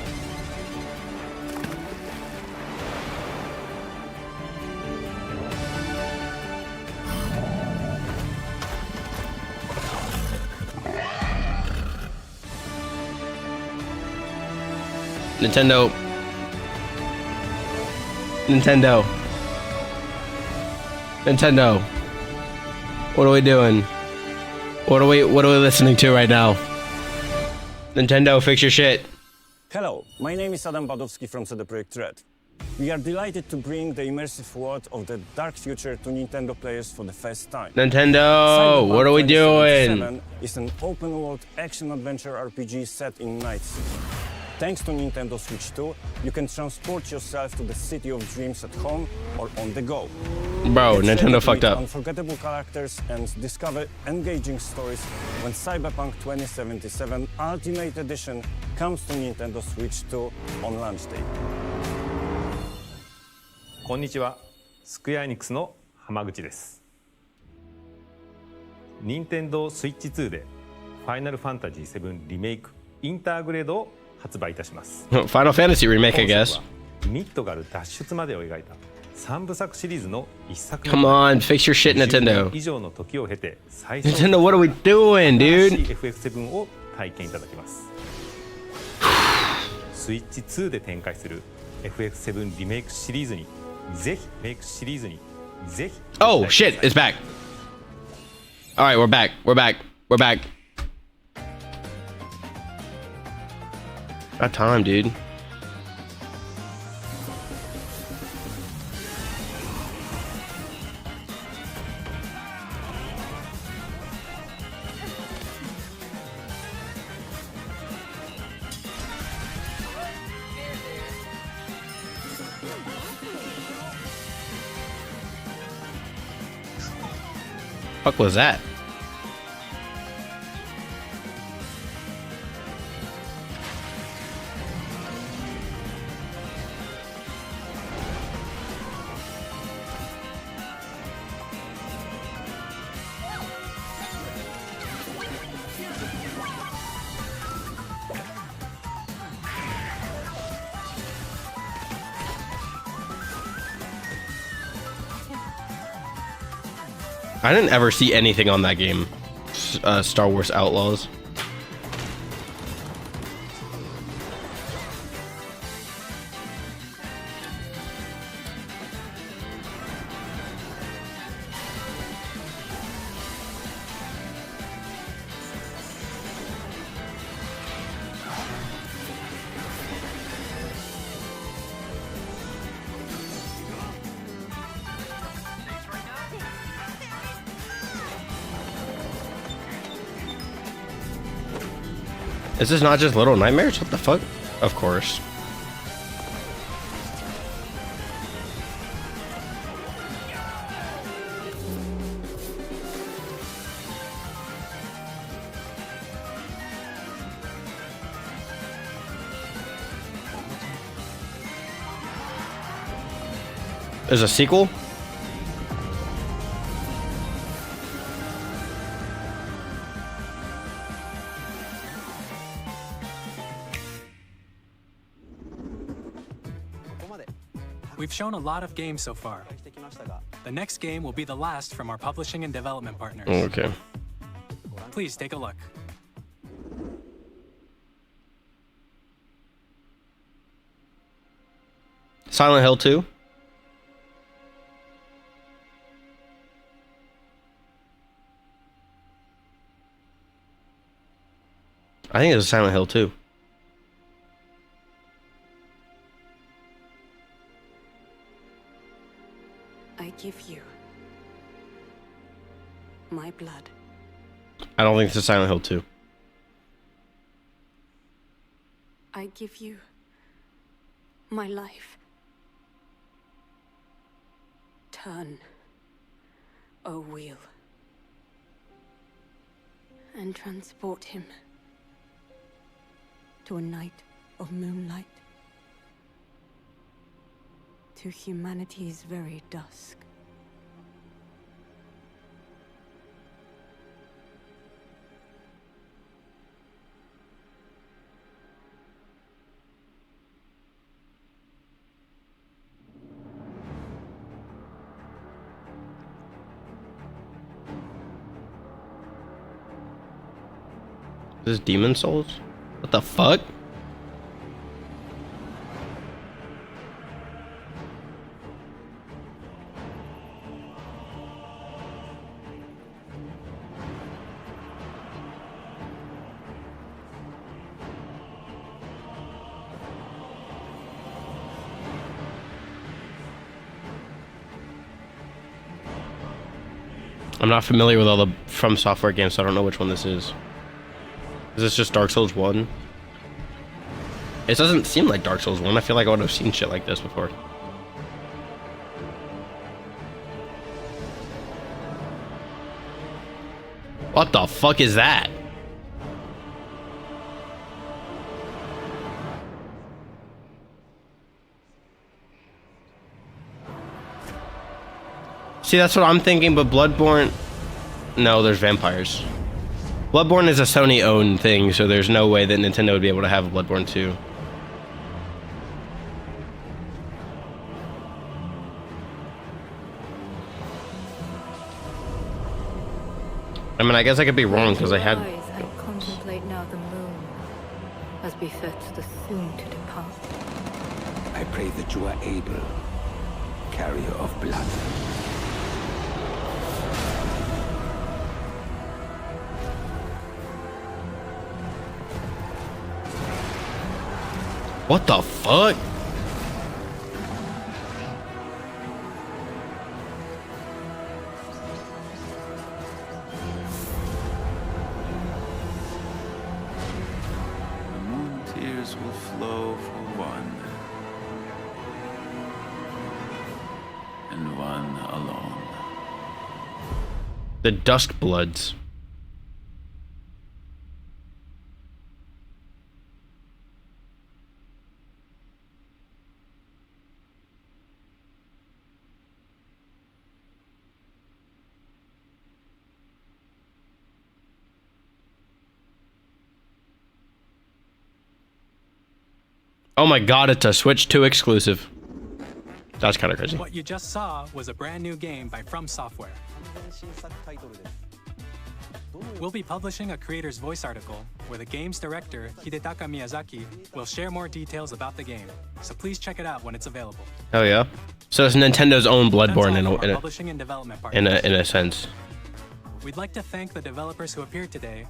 Nintendo. Nintendo. Nintendo. What are we doing? What are we listening to right now? Nintendo, fix your shit. Hello, my name is Adam Badowski from CD Projekt Red. We are delighted to bring the immersive world of the dark future to Nintendo players for the first time. Nintendo, Cyberpunk what are we doing? 2077 is an open-world action-adventure RPG set in Night City. Thanks to Nintendo Switch 2, you can transport yourself to the city of dreams at home or on the go. Bro, Get Nintendo ready to fucked meet up. Unforgettable characters and discover engaging stories when Cyberpunk 2077 Ultimate Edition comes to Nintendo Switch 2 on launch day. こんにちは、スクエアエニックスの浜口です。任天堂スイッチ2でファイナルファンタジー7リメイクインターグレードを発売いたします。 Final Fantasy remake, I guess. ミッドガル脱出までを描いた3部作シリーズの1作目。 Come on, fix your shit, Nintendo. 以上の時を経て最初 Nintendo, what are we doing, dude? FF7 を体験いただきます。スイッチ2で展開する FF7 リメイクシリーズにぜひメイクシリーズにぜひ Oh shit, it's back. All right, we're back. We're back. We're back. About time, dude. Fuck was that? I didn't ever see anything on that game. Star Wars Outlaws. Is this not just Little Nightmares? What the fuck? Of course. There's a sequel? We've shown a lot of games so far. The next game will be the last from our publishing and development partners. Okay. Please take a look. Silent Hill 2. I think it's Silent Hill 2. I give you my blood. I don't think it's a Silent Hill 2. I give you my life. Turn, O wheel, and transport him to a night of moonlight, to humanity's very dusk. This is Demon Souls? What the fuck? I'm not familiar with all the From Software games, so I don't know which one this is. Is this just Dark Souls 1? It doesn't seem like Dark Souls 1. I feel like I would have seen shit like this before. What the fuck is that? See, that's what I'm thinking, but Bloodborne... No, there's vampires. Bloodborne is a Sony-owned thing, so there's no way that Nintendo would be able to have a Bloodborne 2. I mean, I guess I could be wrong, because I had... And contemplate now the moon, as befits the soon to depart. I pray that you are able, carrier of blood. What the fuck? The moon tears will flow for one, and one alone. The Dusk Bloods. Oh my god, it's a Switch 2 exclusive. That's kind of crazy. What you just saw was a brand new game by From Software. We'll be publishing a creator's voice article where the game's director, Hidetaka Miyazaki, will share more details about the game. So please check it out when it's available. Oh yeah? So it's Nintendo's own Bloodborne publishing and development in a sense. We'd like to thank the developers who appeared today,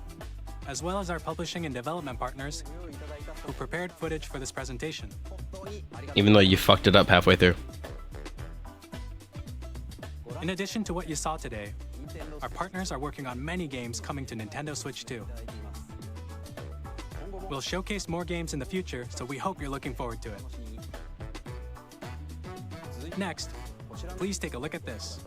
as well as our publishing and development partners who prepared footage for this presentation. Even though you fucked it up halfway through. In addition to what you saw today, our partners are working on many games coming to Nintendo Switch 2. We'll showcase more games in the future, so we hope you're looking forward to it. Next, please take a look at this.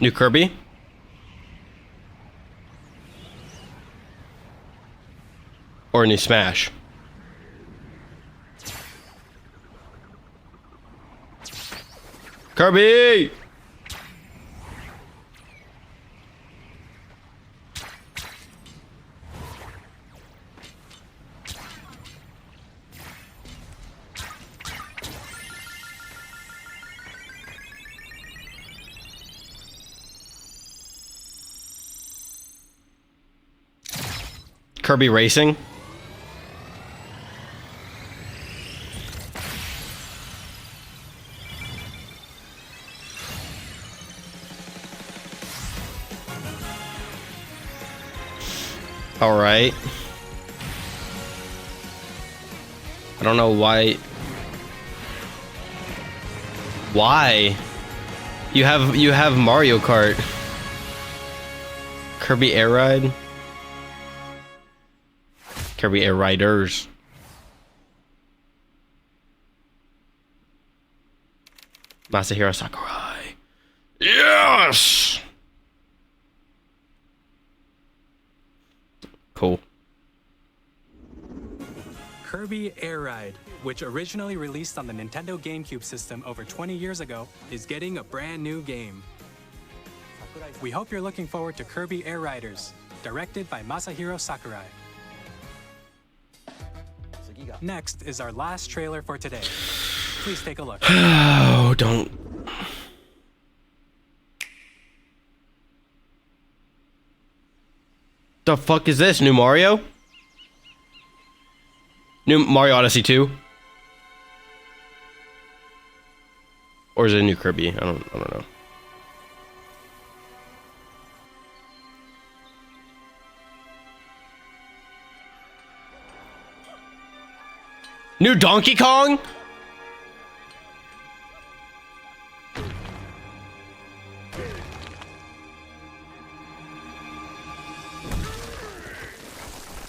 New Kirby? Or a new Smash? Kirby! Kirby Racing. All right. I don't know why. Why? You have Mario Kart. Kirby Air Ride. Kirby Air Riders. Masahiro Sakurai. Yes! Cool. Kirby Air Ride, which originally released on the Nintendo GameCube system over 20 years ago, is getting a brand new game. We hope you're looking forward to Kirby Air Riders, directed by Masahiro Sakurai. Next is our last trailer for today. Please take a look. Oh, don't. The fuck is this? New Mario? New Mario Odyssey 2? Or is it a new Kirby? I don't know. New Donkey Kong?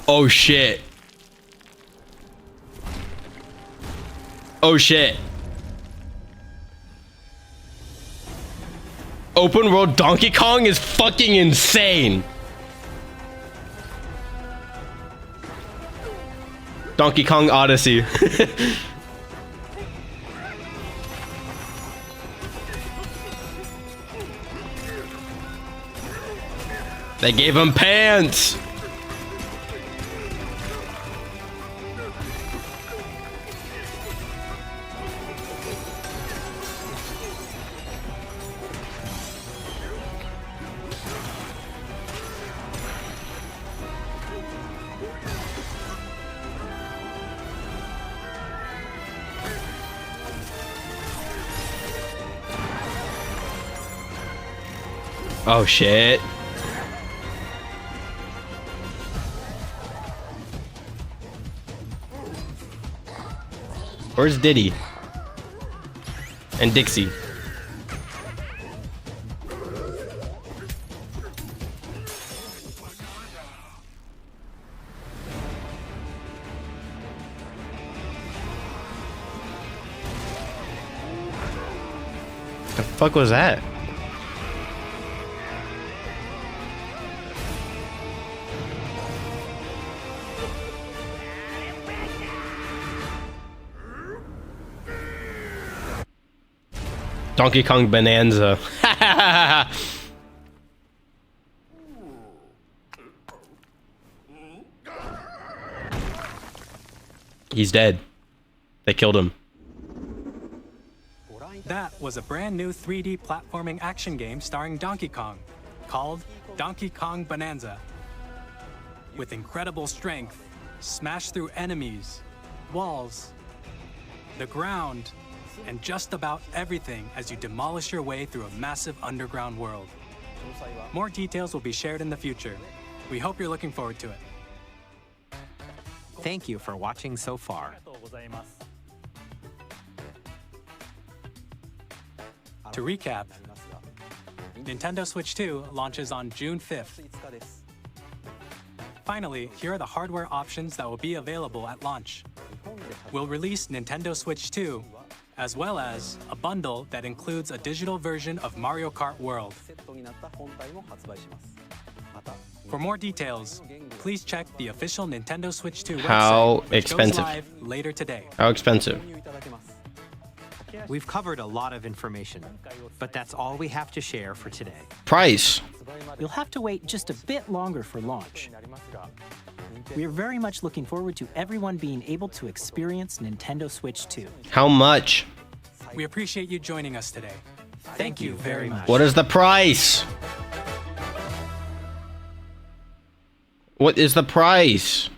Oh shit. Oh shit. Open world Donkey Kong is fucking insane. Donkey Kong Odyssey. They gave him pants. Oh shit. Where's Diddy? And Dixie? The fuck was that? Donkey Kong Bonanza. He's dead. They killed him. That was a brand new 3D platforming action game starring Donkey Kong, called Donkey Kong Bonanza. With incredible strength, smash through enemies, walls, the ground, and just about everything as you demolish your way through a massive underground world. More details will be shared in the future. We hope you're looking forward to it. Thank you for watching so far. To recap, Nintendo Switch 2 launches on June 5th. Finally, here are the hardware options that will be available at launch. We'll release Nintendo Switch 2, as well as a bundle that includes a digital version of Mario Kart World. For more details, please check the official Nintendo Switch 2 website, How which expensive? goes live later today. How expensive? We've covered a lot of information, but that's all we have to share for today. Price. You'll have to wait just a bit longer for launch. We're very much looking forward to everyone being able to experience Nintendo Switch 2. How much? We appreciate you joining us today. Thank you very much. What is the price? What is the price?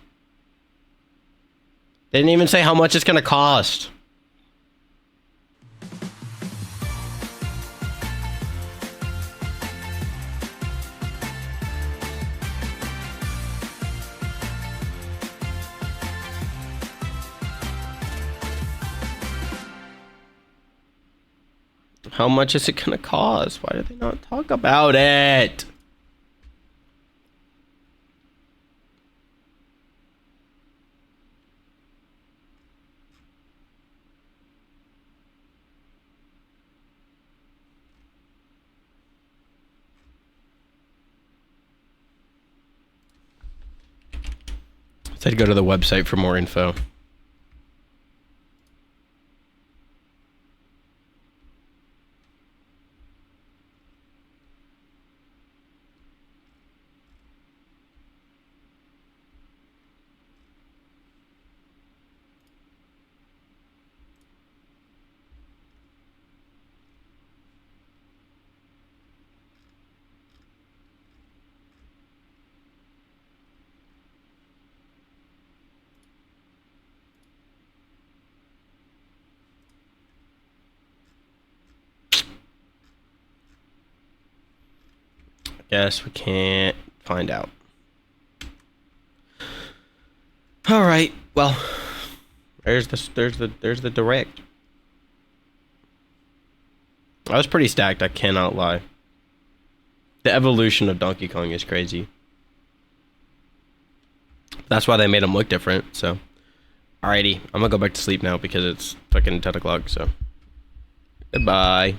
They didn't even say how much it's gonna cost. How much is it gonna cost? Why did they not talk about it? I'd go to the website for more info. Guess we can't find out. All right. Well, there's the direct. I was pretty stacked, I cannot lie. The evolution of Donkey Kong is crazy. That's why they made him look different, so. Alrighty, I'm gonna go back to sleep now because it's fucking 10 o'clock, so. Goodbye.